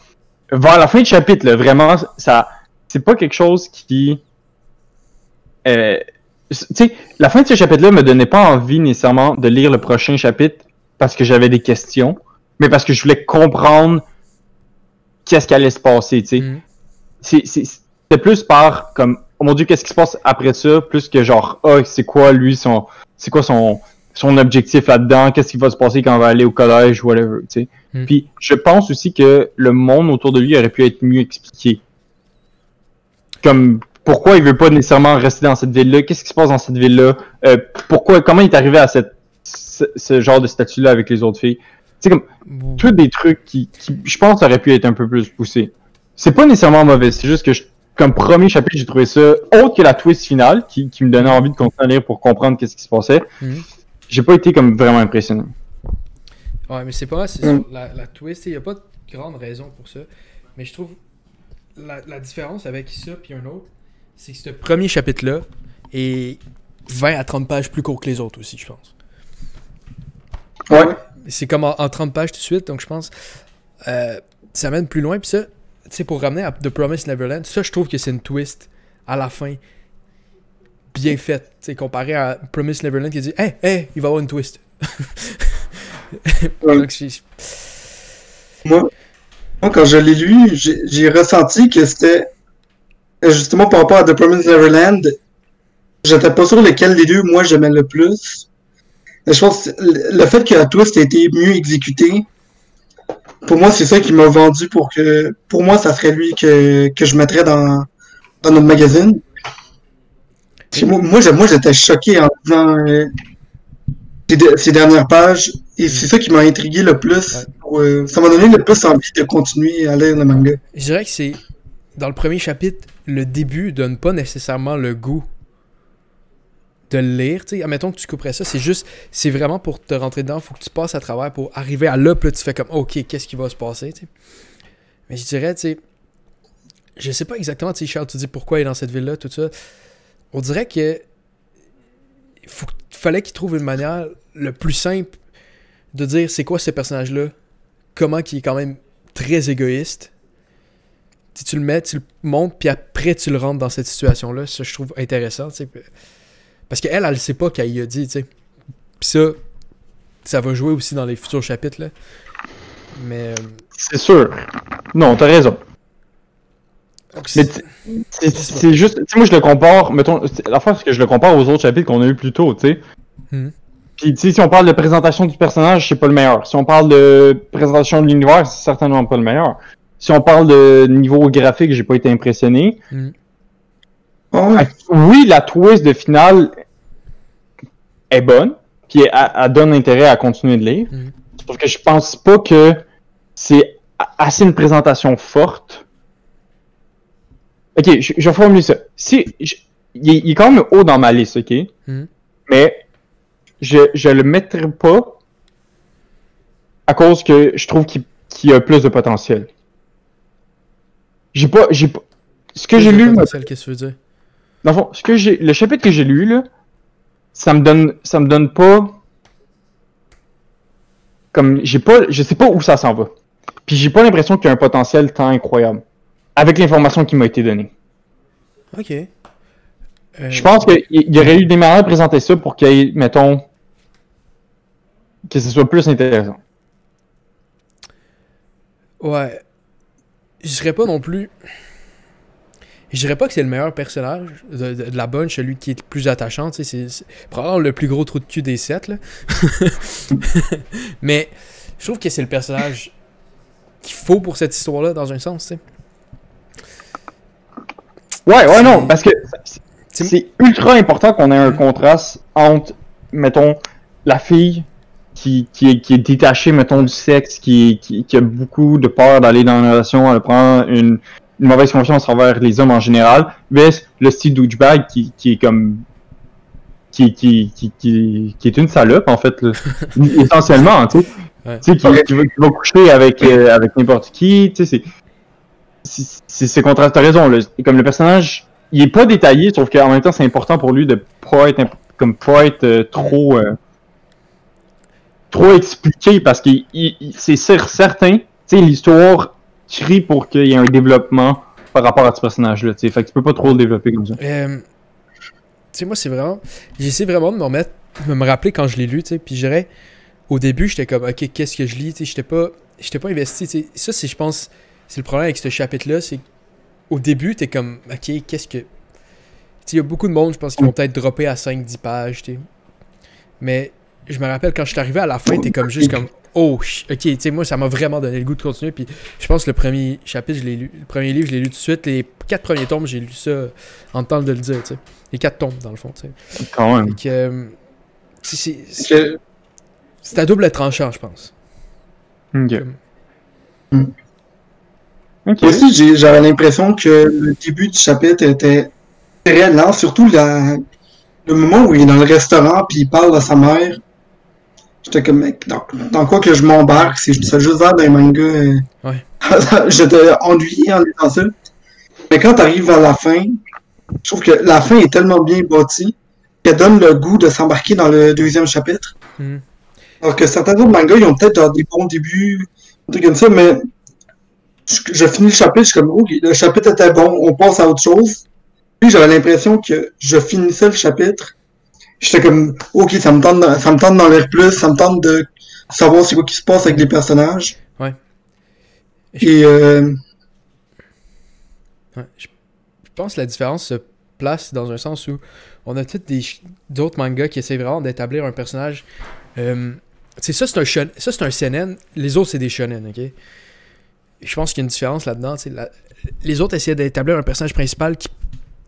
vers la fin du chapitre, là, vraiment, ça, c'est pas quelque chose qui... tu sais, la fin de ce chapitre-là me donnait pas envie nécessairement de lire le prochain chapitre parce que j'avais des questions, mais parce que je voulais comprendre qu'est-ce qui allait se passer, tu sais. C'était plus par, comme, oh mon Dieu, qu'est-ce qui se passe après ça, plus que genre, c'est quoi lui, c'est quoi son objectif là-dedans, qu'est-ce qui va se passer quand on va aller au collège, whatever, tu sais. Puis je pense aussi que le monde autour de lui aurait pu être mieux expliqué. Comme, pourquoi il veut pas nécessairement rester dans cette ville-là, qu'est-ce qui se passe dans cette ville-là, comment il est arrivé à ce genre de statut-là avec les autres filles. Tu sais, comme, tous des trucs qui, je pense, auraient pu être un peu plus poussés. C'est pas nécessairement mauvais, c'est juste que comme premier chapitre, j'ai trouvé ça, autre que la twist finale, qui me donnait envie de continuer à lire pour comprendre qu'est-ce qui se passait. J'ai pas été comme vraiment impressionné. Ouais, mais c'est pas la twist, il y a pas de grande raison pour ça. Mais je trouve la différence avec ça puis un autre, c'est que ce premier chapitre-là est 20 à 30 pages plus court que les autres aussi, je pense. Ouais. C'est comme en 30 pages tout de suite, donc je pense ça mène plus loin. Puis ça, tu sais, pour ramener à The Promised Neverland, ça, je trouve que c'est une twist à la fin bien faite. Tu sais, comparé à Promised Neverland qui dit hey, il va y avoir une twist. Ouais. Donc, Moi, quand je l'ai lu, j'ai ressenti que c'était justement par rapport à The Promised Neverland, j'étais pas sûr lequel des deux moi j'aimais le plus. Et je pense que le fait que la twist ait été mieux exécutée, pour moi c'est ça qui m'a vendu pour moi ça serait lui que je mettrais dans notre magazine. Moi j'étais choqué en lisant ces dernières pages et c'est ça qui m'a intrigué le plus. Ça m'a donné le plus envie de continuer à lire le manga. je dirais que c'est dans le premier chapitre, le début donne pas nécessairement le goût de le lire, tu sais, admettons que tu couperais ça, c'est vraiment pour te rentrer dedans, faut que tu passes à travers pour arriver à là, puis là tu fais comme, ok, qu'est-ce qui va se passer, tu sais. Mais je dirais, tu sais, je sais pas exactement, tu sais, Charles, tu dis pourquoi il est dans cette ville-là, tout ça, on dirait que fallait qu'il trouve une manière le plus simple de dire c'est quoi ce personnage-là, comment qu'il est quand même très égoïste, si tu le mets, tu le montres, puis après tu le rentres dans cette situation-là, ça je trouve intéressant, tu sais. Parce qu'elle, elle sait pas qu'elle y a dit, tu sais. Pis ça va jouer aussi dans les futurs chapitres, là. Mais... C'est sûr. Non, t'as raison. Mais c'est juste... Tu sais, moi, je le compare... Mettons, la fois, c'est que je le compare aux autres chapitres qu'on a eu plus tôt, tu sais. Puis, tu sais, si on parle de présentation du personnage, c'est pas le meilleur. Si on parle de présentation de l'univers, c'est certainement pas le meilleur. Si on parle de niveau graphique, j'ai pas été impressionné. Oui, la twist de finale est bonne, puis elle donne intérêt à continuer de lire. Parce que je pense pas que c'est assez une présentation forte. Ok, je vais formuler ça. Il est quand même haut dans ma liste, ok? Mais je le mettrai pas à cause que je trouve qu'il a plus de potentiel. Ce que j'ai lu... Qu'est-ce que tu veux dire? Dans le fond, le chapitre que j'ai lu, là, ça me donne pas, comme, je sais pas où ça s'en va. Puis j'ai pas l'impression qu'il y a un potentiel tant incroyable. Avec l'information qui m'a été donnée. Ok. Je pense qu'il y aurait eu des manières de présenter ça pour qu'il y ait, mettons, que ce soit plus intéressant. Ouais. Je dirais pas non plus... Je dirais pas que c'est le meilleur personnage de la bunch, celui qui est le plus attachant, tu sais, c'est probablement le plus gros trou de cul des 7, là. Mais je trouve que c'est le personnage qu'il faut pour cette histoire-là, dans un sens, tu sais. Ouais, non, parce que c'est ultra important qu'on ait un contraste entre, mettons, la fille qui est détachée, mettons, du sexe, qui a beaucoup de peur d'aller dans une relation, elle prend une mauvaise confiance envers les hommes en général, mais le style douchebag qui est comme qui est une salope en fait là. Essentiellement, tu sais. Ouais. Tu sais qui va coucher avec n'importe qui, tu sais, c'est contraste, t'as raison là. Comme le personnage, il est pas détaillé, sauf qu'en même temps c'est important pour lui de pas être trop expliqué parce que c'est certain, tu sais, l'histoire crie pour qu'il y ait un développement par rapport à ce personnage-là, tu sais. Fait que tu peux pas trop le développer comme ça. Tu sais, moi, c'est vraiment... J'essaie vraiment de me rappeler quand je l'ai lu, tu sais, puis je dirais... au début, j'étais comme, ok, qu'est-ce que je lis? Tu sais, j'étais pas investi. Tu sais. Ça, c'est, je pense, c'est le problème avec ce chapitre-là. C'est qu'au début, t'es comme, ok, qu'est-ce que. Tu sais, il y a beaucoup de monde, je pense, qui vont peut-être dropper à 5-10 pages. Tu sais. Mais je me rappelle, quand je suis arrivé à la fin, t'es comme juste comme, oh, ok, tu sais, moi, ça m'a vraiment donné le goût de continuer. Puis je pense que le premier chapitre, je l'ai lu. Le premier livre, je l'ai lu tout de suite. Les 4 premiers tomes, j'ai lu ça en temps de le dire, tu sais. Les 4 tomes, dans le fond, tu sais. Quand même. Fait que, c'est à double tranchant, je pense. Ok. Comme- Ok. Moi aussi, j'avais l'impression que le début du chapitre était très lent, surtout le moment où il est dans le restaurant puis il parle à sa mère. J'étais comme, mec, dans quoi que je m'embarque, c'est juste l'air d'un manga. Ouais. J'étais ennuyé en lisant ça. Mais quand t'arrives à la fin, je trouve que la fin est tellement bien bâtie qu'elle donne le goût de s'embarquer dans le deuxième chapitre. Mhm. Alors que certains autres mangas, ils ont peut-être des bons débuts, un truc comme ça, mais je finis le chapitre, je suis comme, ok, le chapitre était bon, on passe à autre chose. Puis j'avais l'impression que je finissais le chapitre. J'étais comme, ok, ça me tente d'en lire plus, ça me tente de savoir c'est quoi qui se passe avec les personnages. Ouais. Et Ouais. Je pense que la différence se place dans un sens où on a peut-être d'autres mangas qui essaient vraiment d'établir un personnage. Tu sais, ça c'est un seinen, les autres c'est des shonen, ok? Je pense qu'il y a une différence là-dedans. Tu sais, les autres essaient d'établir un personnage principal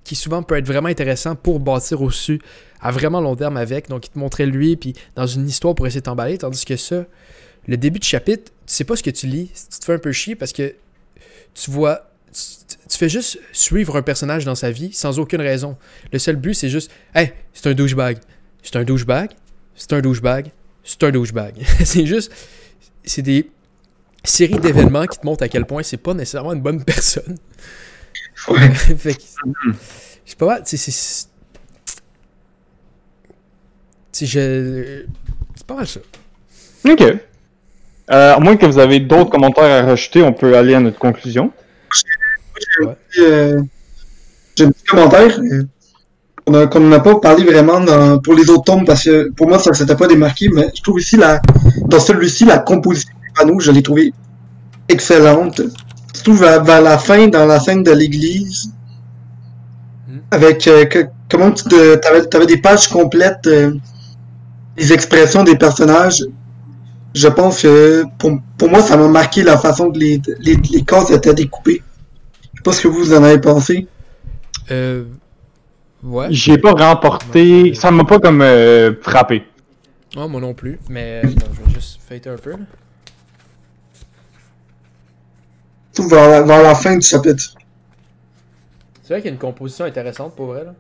qui souvent peut être vraiment intéressant pour bâtir au-dessus à vraiment long terme avec. Donc, il te montrait lui, puis dans une histoire pour essayer de t'emballer. Tandis que ça, le début de chapitre, tu sais pas ce que tu lis. Tu te fais un peu chier parce que tu vois. Tu fais juste suivre un personnage dans sa vie sans aucune raison. Le seul but, c'est juste, hey, c'est un douchebag. C'est un douchebag. C'est un douchebag. C'est un douchebag. C'est juste. C'est des séries d'événements qui te montrent à quel point c'est pas nécessairement une bonne personne. ouais. Fait que, je sais pas, c'est pas mal ça. Ok. À moins que vous avez d'autres commentaires à rajouter, on peut aller à notre conclusion. J'ai un petit commentaire qu'on n'a pas parlé vraiment pour les autres tomes parce que pour moi ça s'était pas démarqué, mais je trouve ici dans celui-ci la composition des panneaux, je l'ai trouvé excellente. Surtout vers la fin, dans la scène de l'église, avec comment t'avais des pages complètes, les expressions des personnages. Je pense que pour moi ça m'a marqué la façon que les cases étaient découpées. Je sais pas ce que vous en avez pensé. Ouais. J'ai pas remporté. Ça m'a pas comme frappé. Oh, moi non plus. Mais attends, je vais juste fêter un peu. Là. Surtout vers la fin du chapitre. C'est vrai qu'il y a une composition intéressante pour vrai. Là.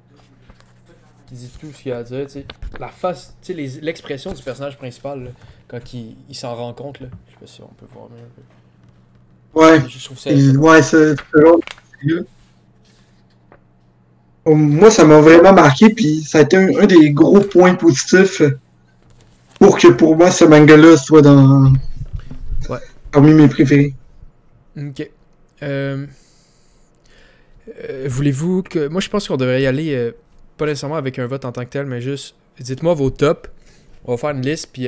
Qui dit tout ce qu'il y a à dire. T'sais. La face, l'expression du personnage principal là, quand il s'en rend compte. Là. Je sais pas si on peut voir mieux un peu. Ouais. Je trouve ça. Ouais, c'est moi, ça m'a vraiment marqué, puis ça a été un des gros points positifs pour que pour moi ce manga-là soit parmi mes préférés. Ok. Voulez-vous que. Moi, je pense qu'on devrait y aller, pas nécessairement avec un vote en tant que tel, mais juste. Dites-moi vos tops. On va faire une liste, puis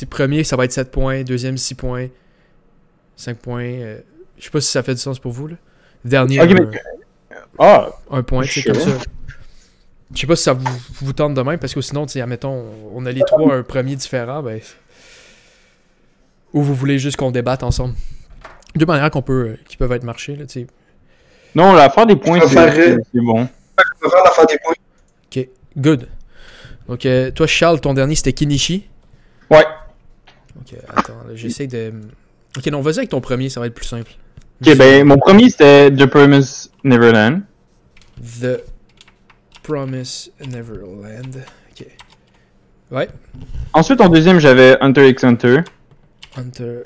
premier, ça va être 7 points, deuxième, 6 points, 5 points. Je sais pas si ça fait du sens pour vous, là. Dernier, Ok, un point, tu sais, comme ça. Je sais pas si ça vous tente de même, parce que sinon, tu sais, admettons, on a les trois un premier différent, ben. Ou vous voulez juste qu'on débatte ensemble. Deux manières qui peuvent être marchées, là, tu sais. Non, l'affaire des points, c'est bon. Je vais faire l'affaire des points. Ok, good. Donc, toi, Charles, ton dernier, c'était Kinishi. Ouais. Ok, attends, là, j'essaie de... Ok, non, vas-y avec ton premier, ça va être plus simple. Ok, ben, mon premier, c'était The Promised Neverland. The Promised Neverland. Ok. Ouais. Ensuite, en deuxième, j'avais Hunter x Hunter. Hunter.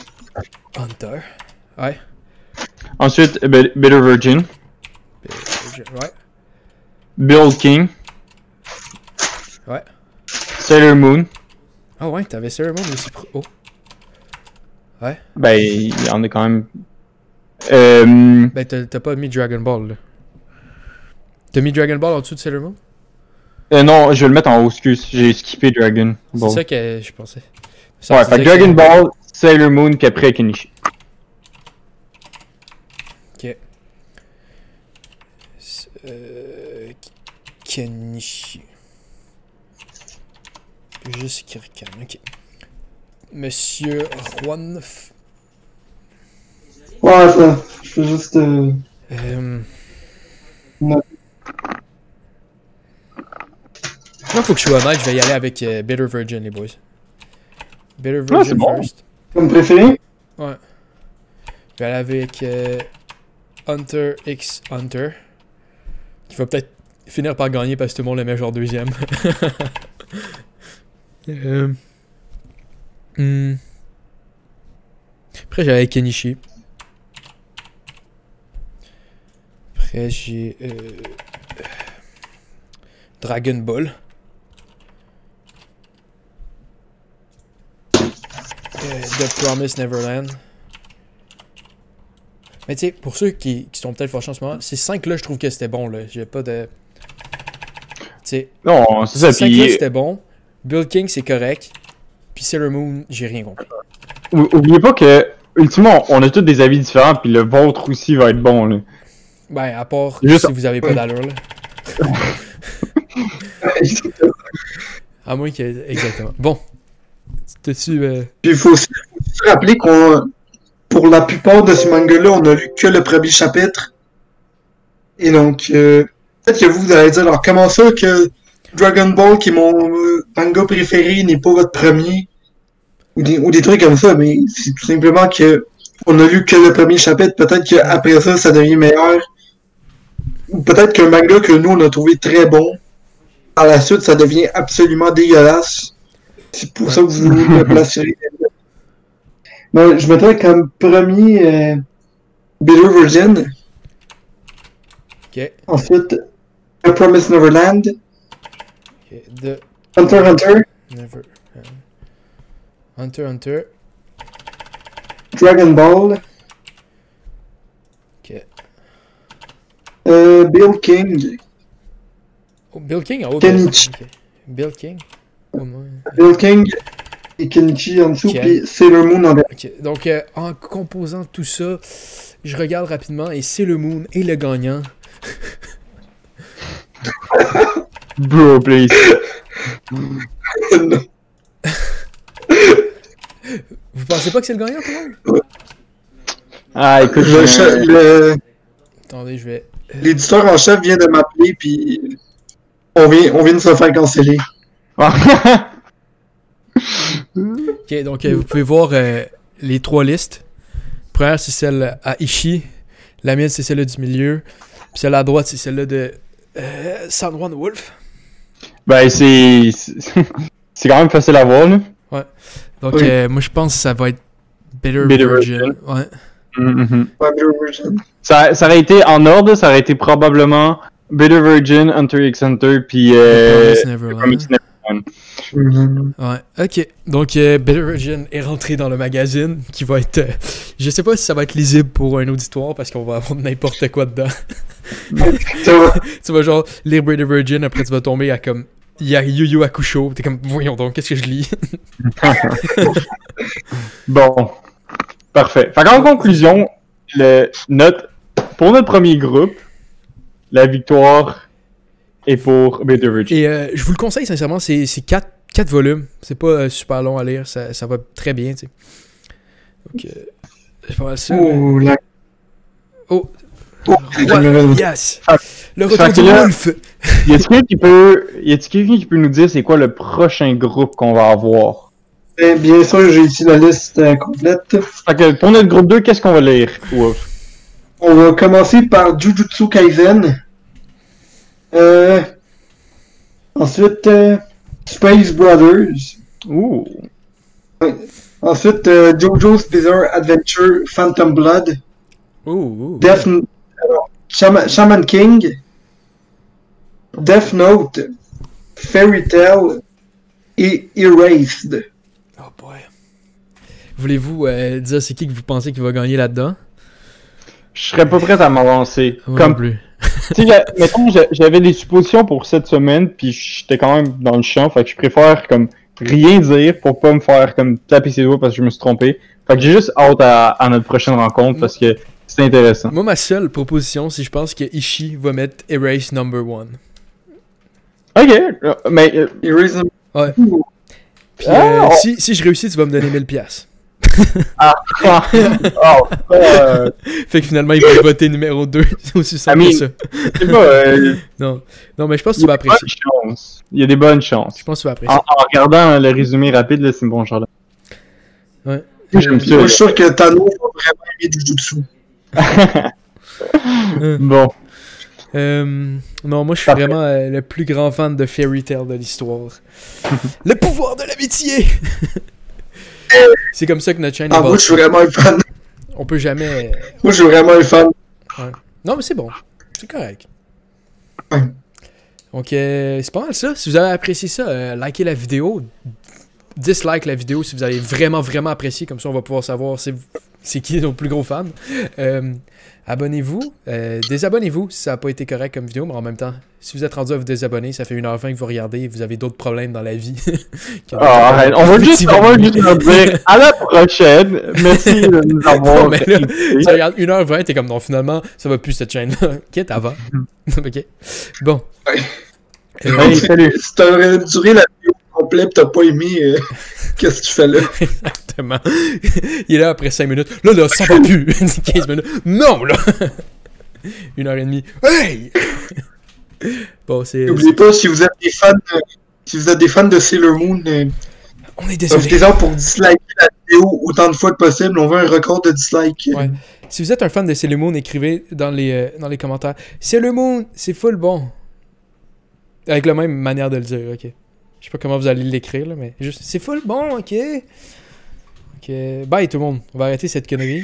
Ouais. Ensuite, Bitter Virgin. Ouais. Bill King. Ouais. Sailor Moon. Ah ouais, t'avais Sailor Moon aussi. Oh. Ouais. Ben, il y en a quand même. Ben, t'as pas mis Dragon Ball, là. T'as mis Dragon Ball en dessous de Sailor Moon? Non, je vais le mettre en haut, excuse. J'ai skippé Dragon Ball. C'est ça que je pensais. Ça, Ouais, c'est fait que exact. Dragon Ball, Sailor Moon, puis après Kenichi. Ok. Kenichi. Juste Kirkan, ok. Monsieur Juan. Ouais, ça. Je peux juste. Moi, faut que je sois honnête, je vais y aller avec Bitter Virgin, les boys. Bitter Virgin c'est bon. first. Comme préféré? Ouais. Je vais aller avec Hunter x Hunter. Qui va peut-être finir par gagner parce que tout le monde le met genre deuxième. Après, j'ai avec Kenichi. Après, j'ai Dragon Ball. The Promised Neverland. Mais tu sais, pour ceux qui sont peut-être fâchés en ce moment, ces 5-là, je trouve que c'était bon, là. J'ai pas de... Tu sais, Non, c'est ces ça, 5-là, puis c'était bon. Build King, c'est correct. Puis Sailor Moon, j'ai rien compris. oubliez pas que, ultimement, on a tous des avis différents, puis le vôtre aussi va être bon, là. Ben, à part Juste- si vous avez pas d'allure, là. À moins que... Exactement. Bon. T'as-tu... Puis il faut aussi se rappeler qu'on, pour la plupart de ces mangas-là, on a lu que le premier chapitre. Et donc, peut-être que vous allez dire, alors comment ça que Dragon Ball, qui est mon manga préféré, n'est pas votre premier? Ou des trucs comme ça, mais c'est tout simplement que on a lu que le premier chapitre, peut-être qu'après ça, ça devient meilleur. Ou peut-être qu'un manga que nous, on a trouvé très bon, à la suite, ça devient absolument dégueulasse. C'est pour ça que vous le placerez. Ben, je mettrais comme premier Bitter Virgin. Ok. Ensuite, The Promised Neverland. Ok. The... Hunter x Hunter. Never... Hunter Hunter. Dragon Ball. Ok. Bill King. Oh, Bill King? Oh, Kenichi. ok. Bill King? Au moins. Bill King et Kenichi en dessous, Ok. puis Sailor Moon en bas. Ok, donc en composant tout ça, je regarde rapidement et Sailor Moon est le gagnant. Bro, please. Vous pensez pas que c'est le gagnant, tout le monde? Ah, écoute, Attendez, je vais... L'éditeur en chef vient de m'appeler, puis on vient de se faire canceller. Ok, donc vous pouvez voir les trois listes. Première, c'est celle à Ishii. La mienne, c'est celle du milieu. Puis celle à droite, c'est celle-là de San Juan Wolf. Ben, c'est quand même facile à voir, là. Donc, Oui. moi, je pense que ça va être Bitter Bitter Virgin. Virgin. Ouais. Mhm. Ouais, Bitter Virgin. Ça aurait été en ordre, ça aurait été probablement Bitter Virgin, Hunter x Hunter, puis Promised Neverland. Promised Neverland. Ouais, ok. Donc, Bitter Virgin est rentré dans le magazine qui va être... je sais pas si ça va être lisible pour un auditoire parce qu'on va avoir n'importe quoi dedans. Ça va. Tu vas genre lire Bitter Virgin, après tu vas tomber à comme... Il y a Yu Yu Hakusho, t'es comme, voyons donc, qu'est-ce que je lis? Bon, parfait. Fait qu'en conclusion, pour notre premier groupe, la victoire est pour Bitter Virgin. Et je vous le conseille sincèrement, c'est 4 volumes. C'est pas super long à lire, ça va très bien, tu sais. Donc, c'est pas mal ça. Oh, la... Oh, Oh, ouais, yes! Le retour Fait que du là- Wolf! Y a-t-il quelqu'un qui peut nous dire c'est quoi le prochain groupe qu'on va avoir? Bien sûr, j'ai ici la liste complète. Fait que pour notre groupe 2, qu'est-ce qu'on va lire, Wolf? On va commencer par Jujutsu Kaisen. Ensuite, Space Brothers. Ouh! Ensuite, JoJo's Bizarre Adventure Phantom Blood. Ouh, Shaman King. Death Note. Fairy Tail. Et Erased. Oh boy. Voulez-vous dire c'est qui que vous pensez qui va gagner là-dedans? Je serais pas prêt à m'avancer. Moi non Comme, plus. tu sais, mettons, j'avais des suppositions pour cette semaine, puis j'étais quand même dans le champ, fait que je préfère comme rien dire pour pas me faire comme taper ses doigts parce que je me suis trompé. Fait que j'ai juste hâte à notre prochaine rencontre parce que c'est intéressant. Moi, ma seule proposition, c'est je pense que Ishii va mettre Erase number 1. Ok, mais... Erase number Ouais. Puis Ah, oh. si je réussis, tu vas me donner 1000$. Fait que finalement, il va voter numéro 2. C'est aussi simple que ça. C'est pas... Non, mais je pense que tu vas apprécier. Il y a des bonnes chances. Je pense que tu vas apprécier. En regardant le résumé rapide, là, c'est bon, genre. Ouais. J'aime ça. Moi, je suis sûr que Tano va vraiment aimer Jujutsu. Bon. Non, moi je suis vraiment le plus grand fan de Fairy Tail de l'histoire. Le pouvoir de l'amitié! C'est comme ça que notre chaîne est moi, je suis vraiment un fan. On peut jamais. Moi, je suis vraiment un fan. Ouais. Non, mais c'est bon. C'est correct. Ouais. Donc, c'est pas mal ça. Si vous avez apprécié ça, likez la vidéo. Dislike la vidéo si vous avez vraiment, vraiment apprécié. Comme ça, on va pouvoir savoir c'est qui nos plus gros fans. Abonnez-vous. Désabonnez-vous si ça n'a pas été correct comme vidéo. Mais en même temps, si vous êtes rendu à vous désabonner, ça fait 1h20 que vous regardez et vous avez d'autres problèmes dans la vie. Arrête. On va juste leur dire à la prochaine. Merci de nous avoir. Non, mais là, tu regardes 1h20, t'es comme non, finalement, ça va plus cette chaîne-là. Ok, avant. Ok. Bon. Ouais. Hey, salut. Si t'aurais duré la vidéo complète pis t'as pas aimé, qu'est-ce que tu fais là? Exactement. Il est là après 5 minutes. Là, ça va plus. 15 minutes. Non, là. 1h30. Hey! Bon, c'est. N'oubliez pas, si vous êtes des fans de Sailor Moon, on est désolé. profitez-en pour disliker la vidéo autant de fois que possible. On veut un record de dislike. Ouais. Si vous êtes un fan de Sailor Moon, écrivez dans les commentaires. Sailor Moon, c'est full bon. Avec la même manière de le dire, ok. Je sais pas comment vous allez l'écrire, là, mais juste, c'est full bon, ok. Ok, bye tout le monde. On va arrêter cette connerie.